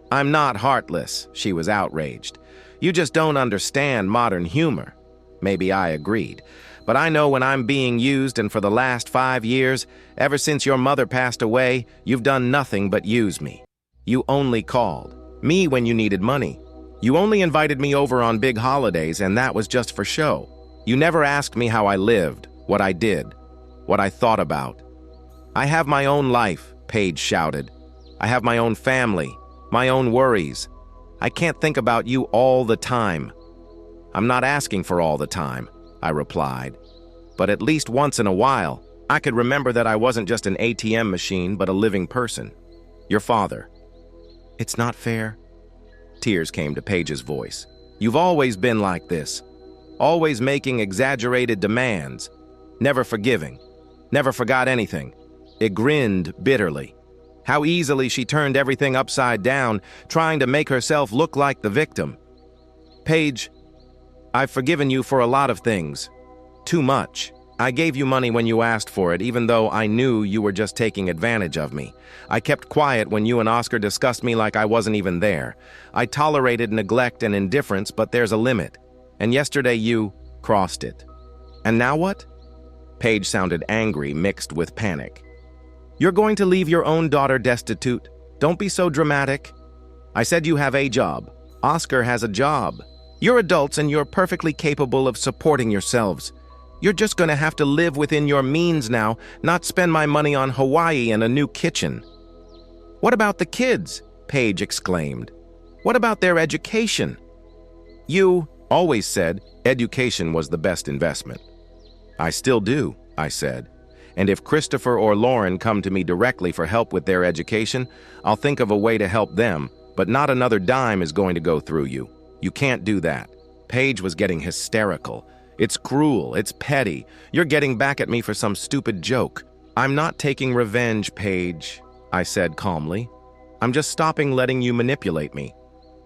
I'm not heartless, she was outraged. You just don't understand modern humor. Maybe I agreed. But I know when I'm being used, and for the last 5 years, ever since your mother passed away, you've done nothing but use me. You only called me when you needed money. You only invited me over on big holidays, and that was just for show. You never asked me how I lived, what I did, what I thought about. I have my own life, Paige shouted. I have my own family, my own worries. I can't think about you all the time. I'm not asking for all the time, I replied. But at least once in a while, I could remember that I wasn't just an ATM machine, but a living person. Your father. It's not fair. Tears came to Paige's voice. You've always been like this. Always making exaggerated demands. Never forgiving. Never forgot anything. It grinned bitterly. How easily she turned everything upside down, trying to make herself look like the victim. Paige, I've forgiven you for a lot of things. Too much. I gave you money when you asked for it, even though I knew you were just taking advantage of me. I kept quiet when you and Oscar discussed me like I wasn't even there. I tolerated neglect and indifference, but there's a limit. And yesterday you crossed it. And now what? Paige sounded angry, mixed with panic. You're going to leave your own daughter destitute. Don't be so dramatic. I said you have a job. Oscar has a job. You're adults and you're perfectly capable of supporting yourselves. You're just going to have to live within your means now, not spend my money on Hawaii and a new kitchen. What about the kids? Paige exclaimed. What about their education? You always said education was the best investment. I still do, I said. And if Christopher or Lauren come to me directly for help with their education, I'll think of a way to help them, but not another dime is going to go through you. You can't do that. Paige was getting hysterical. It's cruel, it's petty. You're getting back at me for some stupid joke. I'm not taking revenge, Paige, I said calmly. I'm just stopping letting you manipulate me.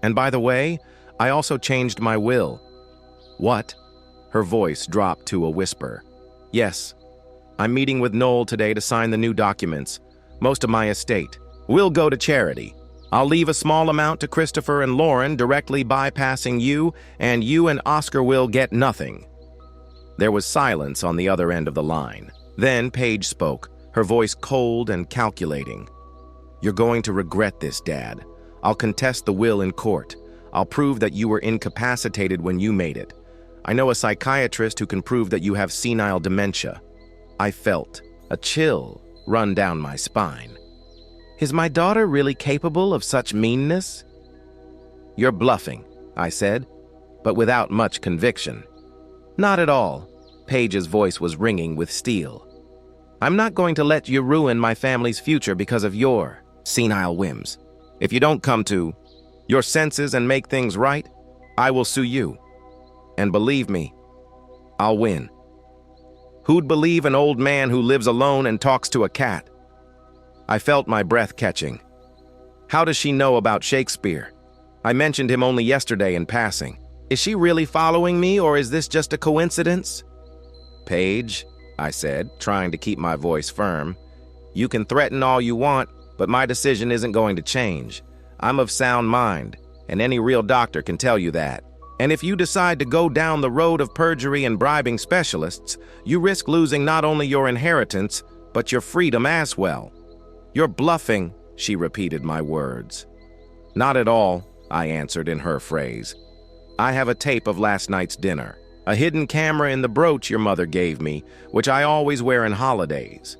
And by the way, I also changed my will. What? Her voice dropped to a whisper. Yes. I'm meeting with Noel today to sign the new documents. Most of my estate will go to charity. I'll leave a small amount to Christopher and Lauren, directly bypassing you, and you and Oscar will get nothing. There was silence on the other end of the line. Then Paige spoke, her voice cold and calculating. You're going to regret this, Dad. I'll contest the will in court. I'll prove that you were incapacitated when you made it. I know a psychiatrist who can prove that you have senile dementia. I felt a chill run down my spine. Is my daughter really capable of such meanness? You're bluffing, I said, but without much conviction. Not at all. Paige's voice was ringing with steel. I'm not going to let you ruin my family's future because of your senile whims. If you don't come to your senses and make things right, I will sue you. And believe me, I'll win. Who'd believe an old man who lives alone and talks to a cat? I felt my breath catching. How does she know about Shakespeare? I mentioned him only yesterday in passing. Is she really following me, or is this just a coincidence? Paige, I said, trying to keep my voice firm. You can threaten all you want, but my decision isn't going to change. I'm of sound mind, and any real doctor can tell you that. And if you decide to go down the road of perjury and bribing specialists, you risk losing not only your inheritance, but your freedom as well. You're bluffing, she repeated my words. Not at all, I answered in her phrase. I have a tape of last night's dinner, a hidden camera in the brooch your mother gave me, which I always wear on holidays.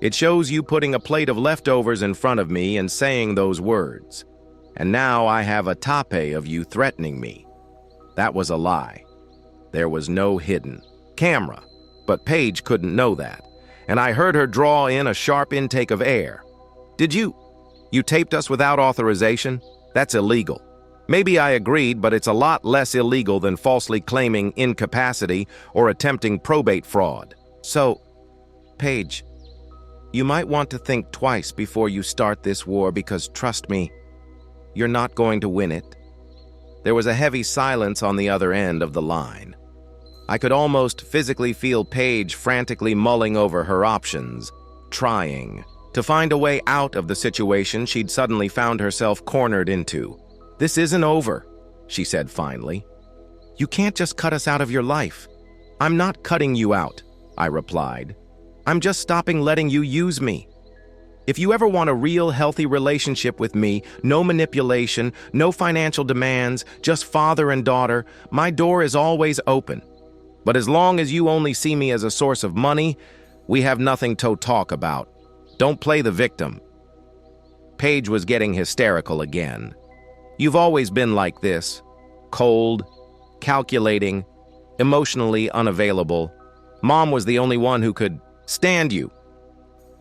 It shows you putting a plate of leftovers in front of me and saying those words. And now I have a tape of you threatening me. That was a lie. There was no hidden camera, but Paige couldn't know that, and I heard her draw in a sharp intake of air. Did you taped us without authorization? That's illegal. Maybe I agreed, but it's a lot less illegal than falsely claiming incapacity or attempting probate fraud. So, Paige, you might want to think twice before you start this war because, trust me, you're not going to win it. There was a heavy silence on the other end of the line. I could almost physically feel Paige frantically mulling over her options, trying to find a way out of the situation she'd suddenly found herself cornered into. "This isn't over," she said finally. "You can't just cut us out of your life." "I'm not cutting you out," I replied. "I'm just stopping letting you use me. If you ever want a real healthy relationship with me, no manipulation, no financial demands, just father and daughter, my door is always open. But as long as you only see me as a source of money, we have nothing to talk about. Don't play the victim." Paige was getting hysterical again. "You've always been like this. Cold, calculating, emotionally unavailable. Mom was the only one who could stand you.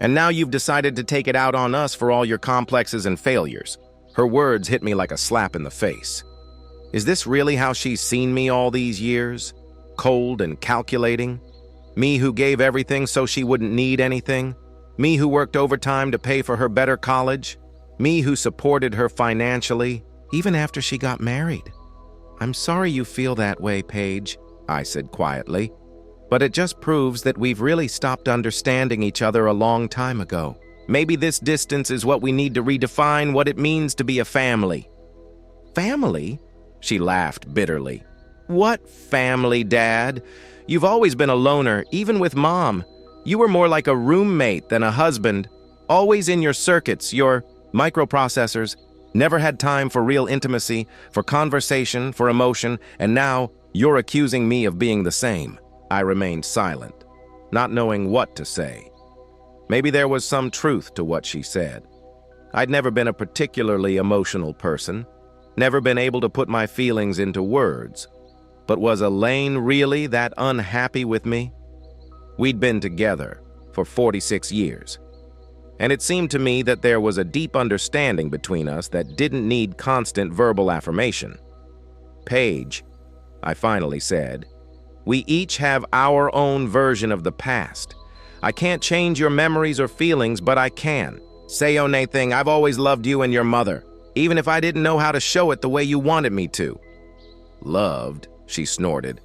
And now you've decided to take it out on us for all your complexes and failures." Her words hit me like a slap in the face. Is this really how she's seen me all these years? Cold and calculating? Me who gave everything so she wouldn't need anything? Me who worked overtime to pay for her better college? Me who supported her financially, even after she got married? "I'm sorry you feel that way, Paige," I said quietly. "But it just proves that we've really stopped understanding each other a long time ago. Maybe this distance is what we need to redefine what it means to be a family." "Family?" She laughed bitterly. "What family, Dad? You've always been a loner, even with Mom. You were more like a roommate than a husband, always in your circuits, your microprocessors, never had time for real intimacy, for conversation, for emotion, and now you're accusing me of being the same." I remained silent, not knowing what to say. Maybe there was some truth to what she said. I'd never been a particularly emotional person, never been able to put my feelings into words. But was Elaine really that unhappy with me? We'd been together for 46 years, and it seemed to me that there was a deep understanding between us that didn't need constant verbal affirmation. "Paige," I finally said, "we each have our own version of the past. I can't change your memories or feelings, but I can say anything. I've always loved you and your mother, even if I didn't know how to show it the way you wanted me to." "Loved?" she snorted.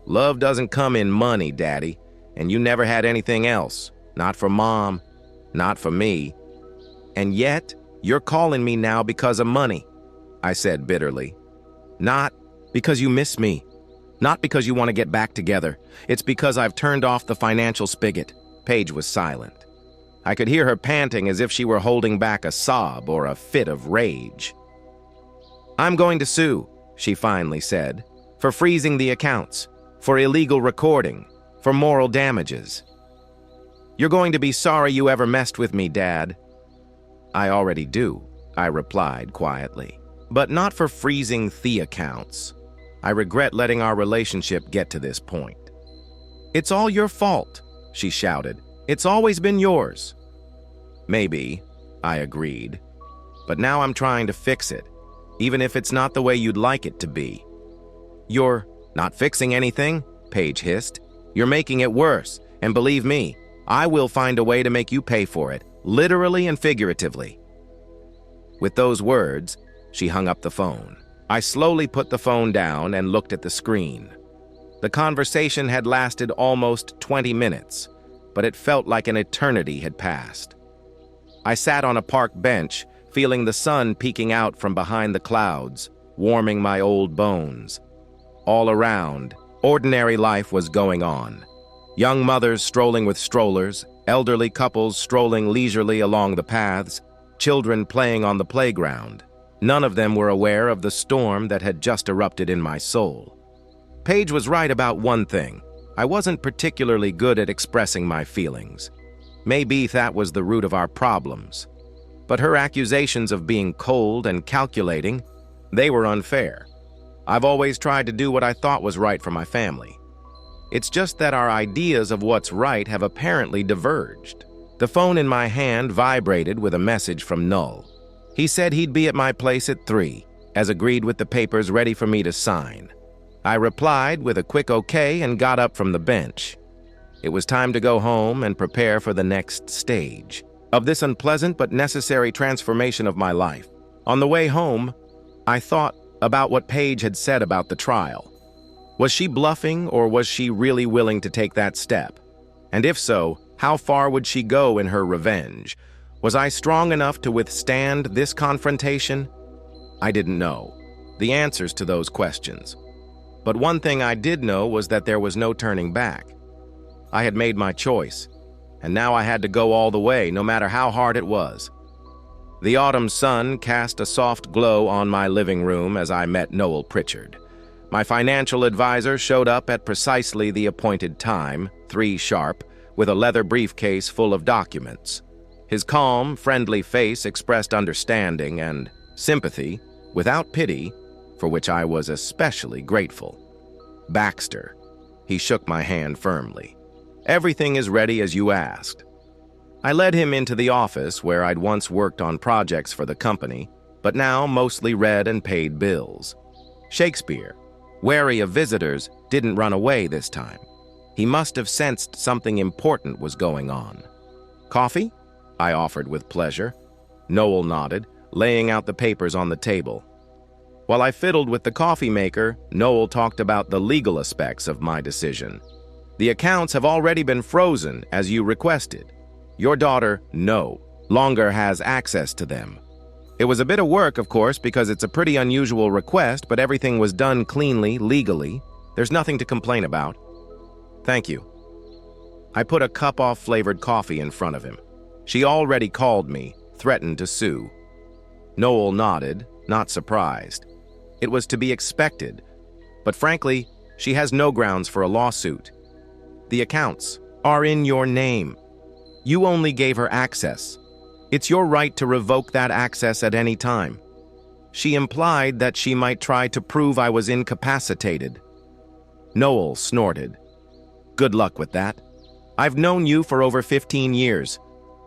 "Love doesn't come in money, Daddy, and you never had anything else. Not for Mom, not for me. And yet, you're calling me now because of money," I said bitterly. "Not because you miss me. Not because you want to get back together. It's because I've turned off the financial spigot." Paige was silent. I could hear her panting as if she were holding back a sob or a fit of rage. "I'm going to sue," she finally said, "for freezing the accounts, for illegal recording, for moral damages. You're going to be sorry you ever messed with me, Dad." "I already do," I replied quietly. "But not for freezing the accounts. I regret letting our relationship get to this point." "It's all your fault," she shouted. "It's always been yours." "Maybe," I agreed. "But now I'm trying to fix it, even if it's not the way you'd like it to be." "You're not fixing anything," Paige hissed. "You're making it worse, and believe me, I will find a way to make you pay for it, literally and figuratively." With those words, she hung up the phone. I slowly put the phone down and looked at the screen. The conversation had lasted almost 20 minutes, but it felt like an eternity had passed. I sat on a park bench, feeling the sun peeking out from behind the clouds, warming my old bones. All around, ordinary life was going on. Young mothers strolling with strollers, elderly couples strolling leisurely along the paths, children playing on the playground. None of them were aware of the storm that had just erupted in my soul. Paige was right about one thing. I wasn't particularly good at expressing my feelings. Maybe that was the root of our problems. But her accusations of being cold and calculating, they were unfair. I've always tried to do what I thought was right for my family. It's just that our ideas of what's right have apparently diverged. The phone in my hand vibrated with a message from Null. He said he'd be at my place at 3, as agreed, with the papers ready for me to sign. I replied with a quick okay and got up from the bench. It was time to go home and prepare for the next stage of this unpleasant but necessary transformation of my life. On the way home, I thought about what Paige had said about the trial. Was she bluffing, or was she really willing to take that step? And if so, how far would she go in her revenge? Was I strong enough to withstand this confrontation? I didn't know the answers to those questions. But one thing I did know was that there was no turning back. I had made my choice, and now I had to go all the way, no matter how hard it was. The autumn sun cast a soft glow on my living room as I met Noel Pritchard. My financial advisor showed up at precisely the appointed time, 3 sharp, with a leather briefcase full of documents. His calm, friendly face expressed understanding and sympathy, without pity, for which I was especially grateful. Baxter. He shook my hand firmly. Everything is ready as you asked. I led him into the office where I'd once worked on projects for the company, but now mostly read and paid bills. Shakespeare, wary of visitors, didn't run away this time. He must have sensed something important was going on. Coffee? I offered with pleasure. Noel nodded, laying out the papers on the table. While I fiddled with the coffee maker, Noel talked about the legal aspects of my decision. The accounts have already been frozen, as you requested. Your daughter, no longer has access to them. It was a bit of work, of course, because it's a pretty unusual request, but everything was done cleanly, legally. There's nothing to complain about. Thank you. I put a cup-off-flavored coffee in front of him. She already called me, threatened to sue. Noel nodded, not surprised. It was to be expected, but frankly, she has no grounds for a lawsuit. The accounts are in your name. You only gave her access. It's your right to revoke that access at any time. She implied that she might try to prove I was incapacitated. Noel snorted. Good luck with that. I've known you for over 15 years,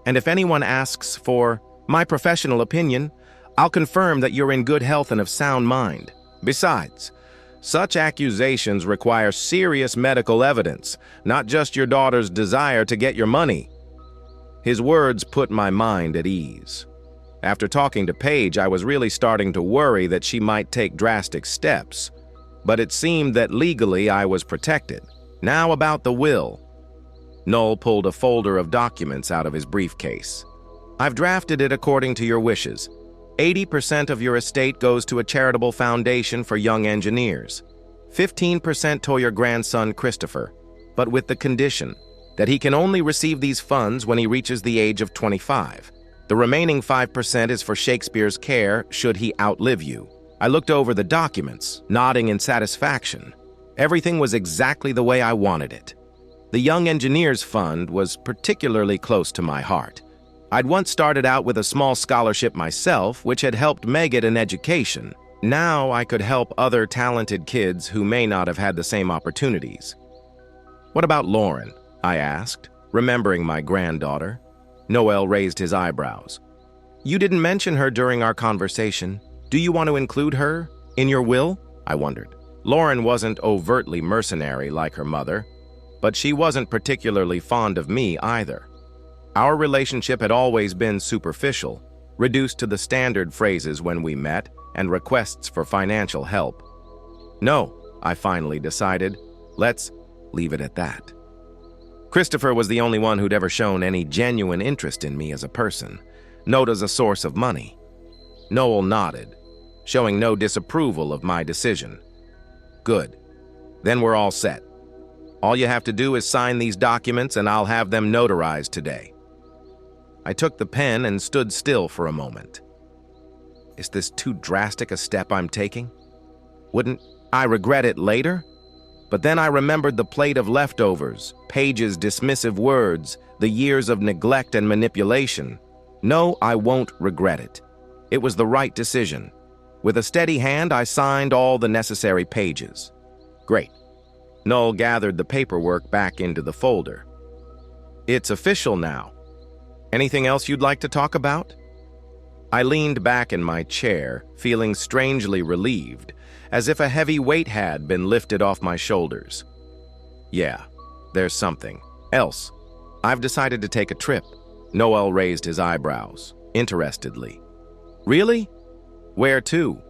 and if anyone asks for my professional opinion, I'll confirm that you're in good health and of sound mind. Besides, such accusations require serious medical evidence, not just your daughter's desire to get your money. His words put my mind at ease. After talking to Paige, I was really starting to worry that she might take drastic steps, but it seemed that legally I was protected. Now about the will. Noel pulled a folder of documents out of his briefcase. I've drafted it according to your wishes. 80% of your estate goes to a charitable foundation for young engineers. 15% to your grandson Christopher, but with the condition that he can only receive these funds when he reaches the age of 25. The remaining 5% is for Shakespeare's care should he outlive you. I looked over the documents, nodding in satisfaction. Everything was exactly the way I wanted it. The Young Engineers Fund was particularly close to my heart. I'd once started out with a small scholarship myself, which had helped Meg get an education. Now I could help other talented kids who may not have had the same opportunities. What about Lauren? I asked, remembering my granddaughter. Noel raised his eyebrows. You didn't mention her during our conversation. Do you want to include her in your will? I wondered. Lauren wasn't overtly mercenary like her mother, but she wasn't particularly fond of me either. Our relationship had always been superficial, reduced to the standard phrases when we met and requests for financial help. No, I finally decided. Let's leave it at that. Christopher was the only one who'd ever shown any genuine interest in me as a person, not as a source of money. Noel nodded, showing no disapproval of my decision. Good. Then we're all set. All you have to do is sign these documents and I'll have them notarized today. I took the pen and stood still for a moment. Is this too drastic a step I'm taking? Wouldn't I regret it later? But then I remembered the plate of leftovers, Paige's dismissive words, the years of neglect and manipulation. No, I won't regret it. It was the right decision. With a steady hand, I signed all the necessary pages. Great. Noel gathered the paperwork back into the folder. It's official now. Anything else you'd like to talk about? I leaned back in my chair, feeling strangely relieved, as if a heavy weight had been lifted off my shoulders. Yeah, there's something else. I've decided to take a trip. Noel raised his eyebrows, interestedly. Really? Where to?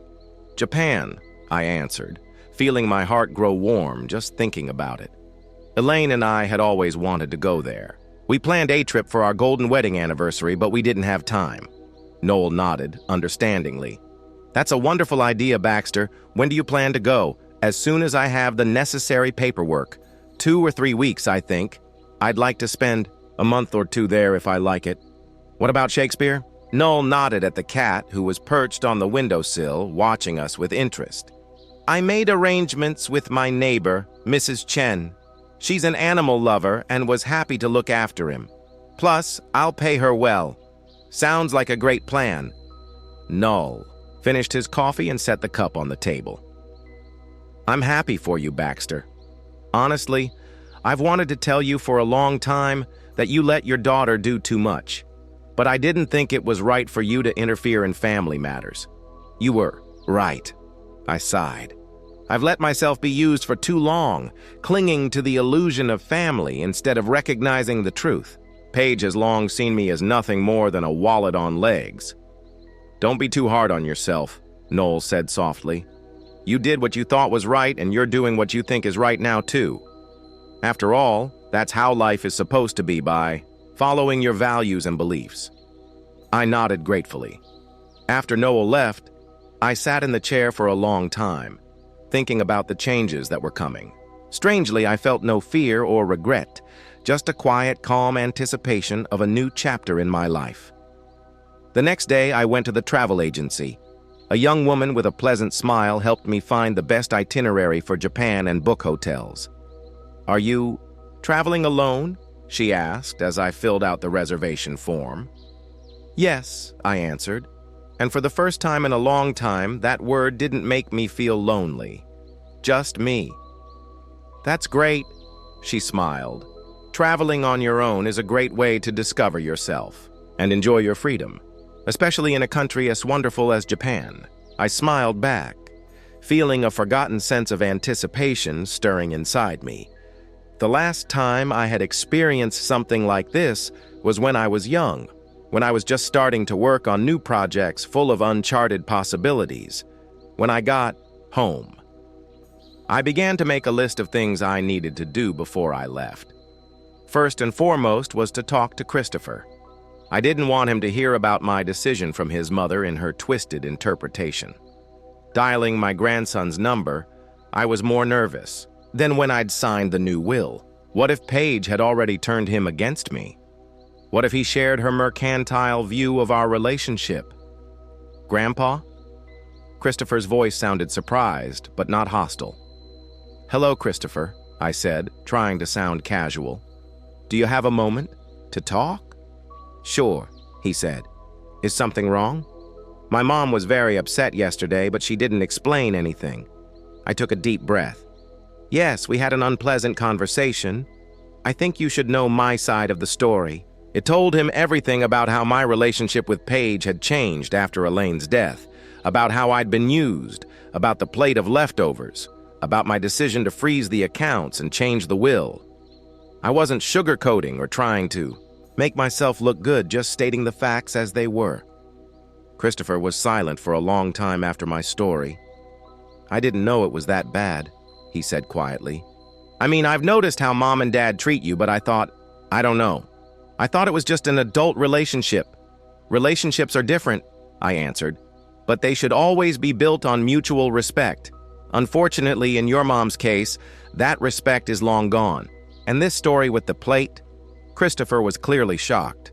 Japan, I answered, feeling my heart grow warm just thinking about it. Elaine and I had always wanted to go there. We planned a trip for our golden wedding anniversary, but we didn't have time. Noel nodded, understandingly. That's a wonderful idea, Baxter. When do you plan to go? As soon as I have the necessary paperwork. 2 or 3 weeks, I think. I'd like to spend a month or 2 there if I like it. What about Shakespeare? Noel nodded at the cat, who was perched on the windowsill, watching us with interest. I made arrangements with my neighbor, Mrs. Chen. She's an animal lover and was happy to look after him. Plus, I'll pay her well. Sounds like a great plan. Noel finished his coffee and set the cup on the table. I'm happy for you, Baxter. Honestly, I've wanted to tell you for a long time that you let your daughter do too much. But I didn't think it was right for you to interfere in family matters. You were right. I sighed. I've let myself be used for too long, clinging to the illusion of family instead of recognizing the truth. Paige has long seen me as nothing more than a wallet on legs. Don't be too hard on yourself, Noel said softly. You did what you thought was right, and you're doing what you think is right now, too. After all, that's how life is supposed to be, by following your values and beliefs. I nodded gratefully. After Noel left, I sat in the chair for a long time, thinking about the changes that were coming. Strangely, I felt no fear or regret, just a quiet, calm anticipation of a new chapter in my life. The next day, I went to the travel agency. A young woman with a pleasant smile helped me find the best itinerary for Japan and book hotels. Are you traveling alone? She asked as I filled out the reservation form. Yes, I answered, and for the first time in a long time, that word didn't make me feel lonely. Just me. That's great, she smiled. Traveling on your own is a great way to discover yourself and enjoy your freedom, especially in a country as wonderful as Japan. I smiled back, feeling a forgotten sense of anticipation stirring inside me. The last time I had experienced something like this was when I was young, when I was just starting to work on new projects full of uncharted possibilities, when I got home. I began to make a list of things I needed to do before I left. First and foremost was to talk to Christopher. I didn't want him to hear about my decision from his mother in her twisted interpretation. Dialing my grandson's number, I was more nervous than when I'd signed the new will. What if Paige had already turned him against me? What if he shared her mercantile view of our relationship? Grandpa? Christopher's voice sounded surprised, but not hostile. Hello, Christopher, I said, trying to sound casual. Do you have a moment to talk? Sure, he said. Is something wrong? My mom was very upset yesterday, but she didn't explain anything. I took a deep breath. Yes, we had an unpleasant conversation. I think you should know my side of the story. It told him everything about how my relationship with Paige had changed after Elaine's death, about how I'd been used, about the plate of leftovers, about my decision to freeze the accounts and change the will. I wasn't sugarcoating or trying to make myself look good, just stating the facts as they were. Christopher was silent for a long time after my story. I didn't know it was that bad, he said quietly. I mean, I've noticed how Mom and Dad treat you, but I don't know. I thought it was just an adult relationship. Relationships are different, I answered, but they should always be built on mutual respect. Unfortunately, in your mom's case, that respect is long gone. And this story with the plate, Christopher was clearly shocked.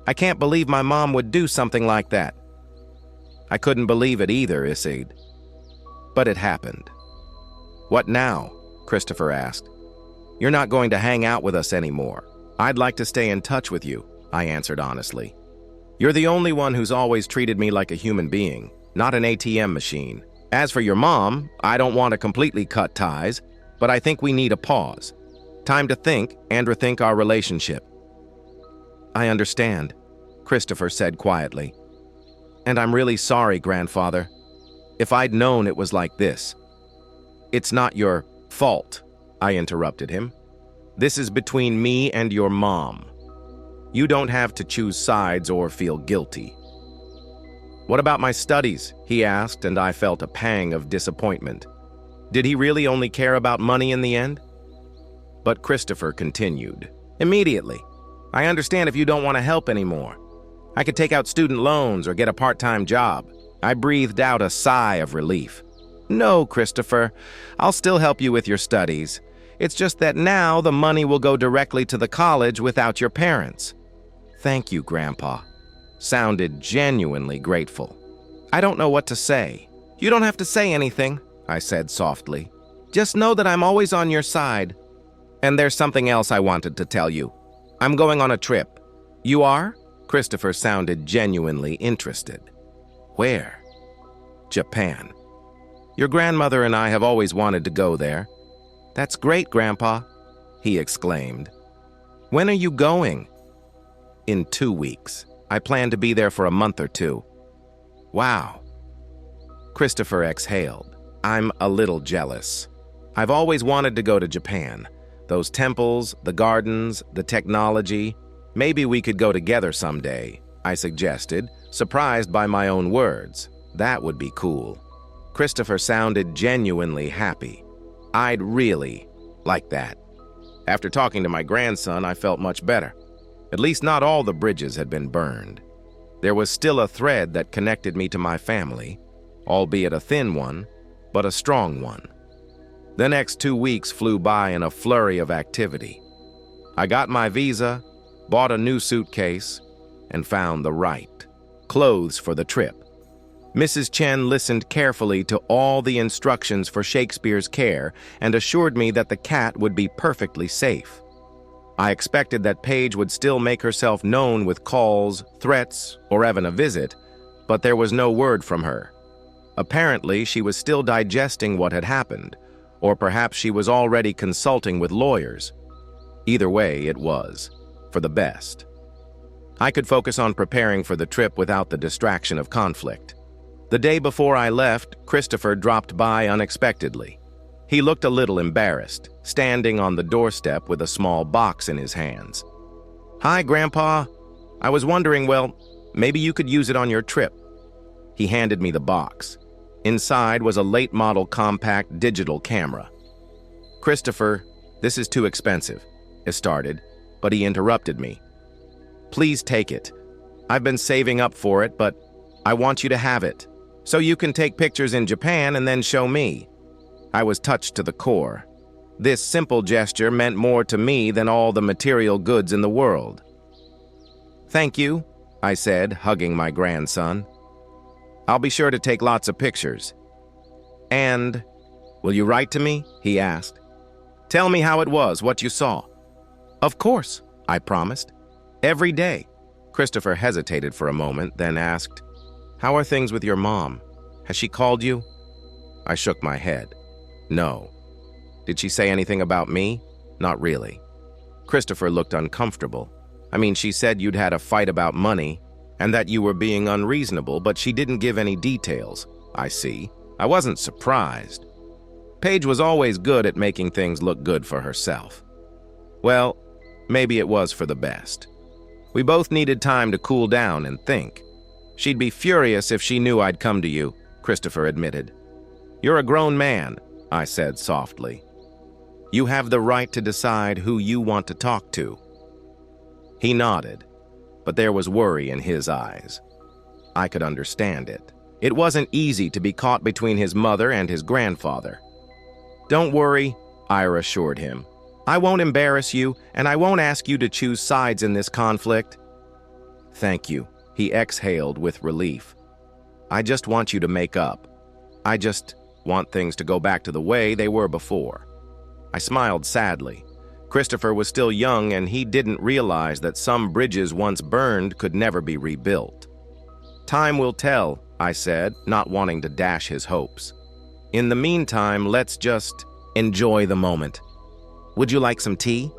I can't believe my mom would do something like that. I couldn't believe it either, Isid. But it happened. What now? Christopher asked. You're not going to hang out with us anymore. I'd like to stay in touch with you, I answered honestly. You're the only one who's always treated me like a human being, not an ATM machine. As for your mom, I don't want to completely cut ties, but I think we need a pause. Time to think and rethink our relationship. I understand, Christopher said quietly. And I'm really sorry, grandfather. If I'd known it was like this. It's not your fault, I interrupted him. This is between me and your mom. You don't have to choose sides or feel guilty. What about my studies? He asked, and I felt a pang of disappointment. Did he really only care about money in the end? But Christopher continued. Immediately. I understand if you don't want to help anymore. I could take out student loans or get a part-time job. I breathed out a sigh of relief. No, Christopher. I'll still help you with your studies. It's just that now the money will go directly to the college without your parents. Thank you, Grandpa. Sounded genuinely grateful. I don't know what to say. You don't have to say anything, I said softly. Just know that I'm always on your side. And there's something else I wanted to tell you. I'm going on a trip. You are? Christopher sounded genuinely interested. Where? Japan. Your grandmother and I have always wanted to go there. That's great, Grandpa, he exclaimed. When are you going? In 2 weeks. I plan to be there for a month or two. Wow. Christopher exhaled. I'm a little jealous. I've always wanted to go to Japan. Those temples, the gardens, the technology. Maybe we could go together someday, I suggested, surprised by my own words. That would be cool. Christopher sounded genuinely happy. I'd really like that. After talking to my grandson, I felt much better. At least not all the bridges had been burned. There was still a thread that connected me to my family, albeit a thin one, but a strong one. The next 2 weeks flew by in a flurry of activity. I got my visa, bought a new suitcase, and found the right clothes for the trip. Mrs. Chen listened carefully to all the instructions for Shakespeare's care and assured me that the cat would be perfectly safe. I expected that Paige would still make herself known with calls, threats, or even a visit, but there was no word from her. Apparently, she was still digesting what had happened, or perhaps she was already consulting with lawyers. Either way, it was for the best. I could focus on preparing for the trip without the distraction of conflict. The day before I left, Christopher dropped by unexpectedly. He looked a little embarrassed, standing on the doorstep with a small box in his hands. Hi, Grandpa. I was wondering, well, maybe you could use it on your trip. He handed me the box. Inside was a late-model compact digital camera. Christopher, this is too expensive, I started, but he interrupted me. Please take it. I've been saving up for it, but I want you to have it, so you can take pictures in Japan and then show me. I was touched to the core. This simple gesture meant more to me than all the material goods in the world. Thank you, I said, hugging my grandson. I'll be sure to take lots of pictures. And, will you write to me? He asked. Tell me how it was, what you saw. Of course, I promised. Every day. Christopher hesitated for a moment, then asked, How are things with your mom? Has she called you? I shook my head. No. Did she say anything about me? Not really. Christopher looked uncomfortable. I mean, she said you'd had a fight about money and that you were being unreasonable, but she didn't give any details. I see. I wasn't surprised. Paige was always good at making things look good for herself. Well, maybe it was for the best. We both needed time to cool down and think. She'd be furious if she knew I'd come to you, Christopher admitted. You're a grown man, I said softly. You have the right to decide who you want to talk to. He nodded, but there was worry in his eyes. I could understand it. It wasn't easy to be caught between his mother and his grandfather. Don't worry, I assured him. I won't embarrass you, and I won't ask you to choose sides in this conflict. Thank you, he exhaled with relief. I just want you to make up. I just want things to go back to the way they were before. I smiled sadly. Christopher was still young, and he didn't realize that some bridges once burned could never be rebuilt. Time will tell, I said, not wanting to dash his hopes. In the meantime, let's just enjoy the moment. Would you like some tea?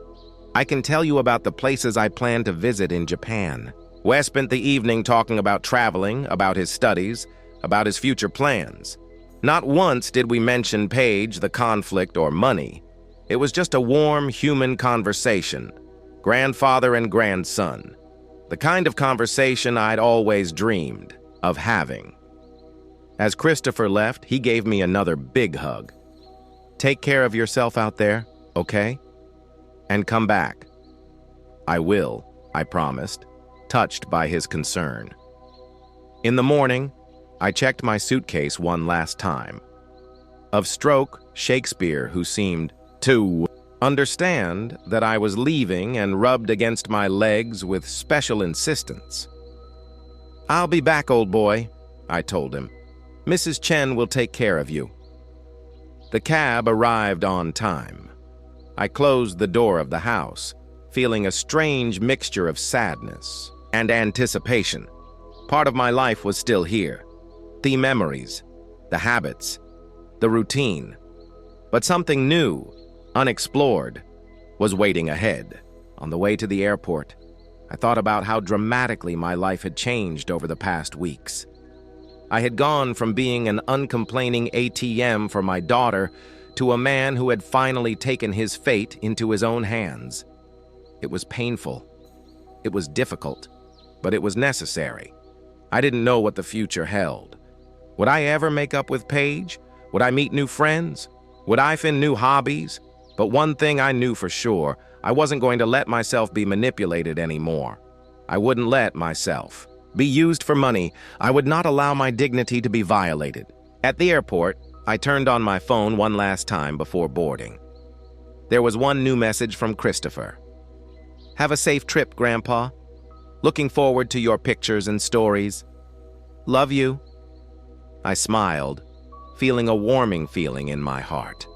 I can tell you about the places I plan to visit in Japan. Wes spent the evening talking about traveling, about his studies, about his future plans. Not once did we mention Paige, the conflict, or money. It was just a warm, human conversation. Grandfather and grandson. The kind of conversation I'd always dreamed of having. As Christopher left, he gave me another big hug. Take care of yourself out there, okay? And come back. I will, I promised, touched by his concern. In the morning, I checked my suitcase one last time. Of stroke, Shakespeare, who seemed to understand that I was leaving and rubbed against my legs with special insistence. "I'll be back, old boy," I told him. "Mrs. Chen will take care of you." The cab arrived on time. I closed the door of the house, feeling a strange mixture of sadness and anticipation. Part of my life was still here. The memories, the habits, the routine. But something new, unexplored, was waiting ahead. On the way to the airport, I thought about how dramatically my life had changed over the past weeks. I had gone from being an uncomplaining ATM for my daughter to a man who had finally taken his fate into his own hands. It was painful. It was difficult, but it was necessary. I didn't know what the future held. Would I ever make up with Paige? Would I meet new friends? Would I find new hobbies? But one thing I knew for sure, I wasn't going to let myself be manipulated anymore. I wouldn't let myself be used for money. I would not allow my dignity to be violated. At the airport, I turned on my phone one last time before boarding. There was one new message from Christopher. "Have a safe trip, Grandpa. Looking forward to your pictures and stories. Love you." I smiled, feeling a warming feeling in my heart.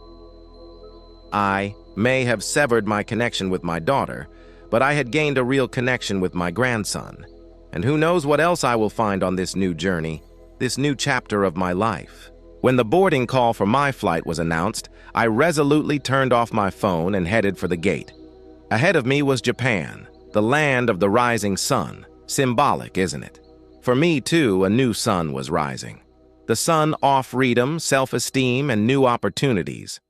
I may have severed my connection with my daughter, but I had gained a real connection with my grandson. And who knows what else I will find on this new journey, this new chapter of my life. When the boarding call for my flight was announced, I resolutely turned off my phone and headed for the gate. Ahead of me was Japan, the land of the rising sun. Symbolic, isn't it? For me, too, a new sun was rising. The sun of freedom, self-esteem, and new opportunities.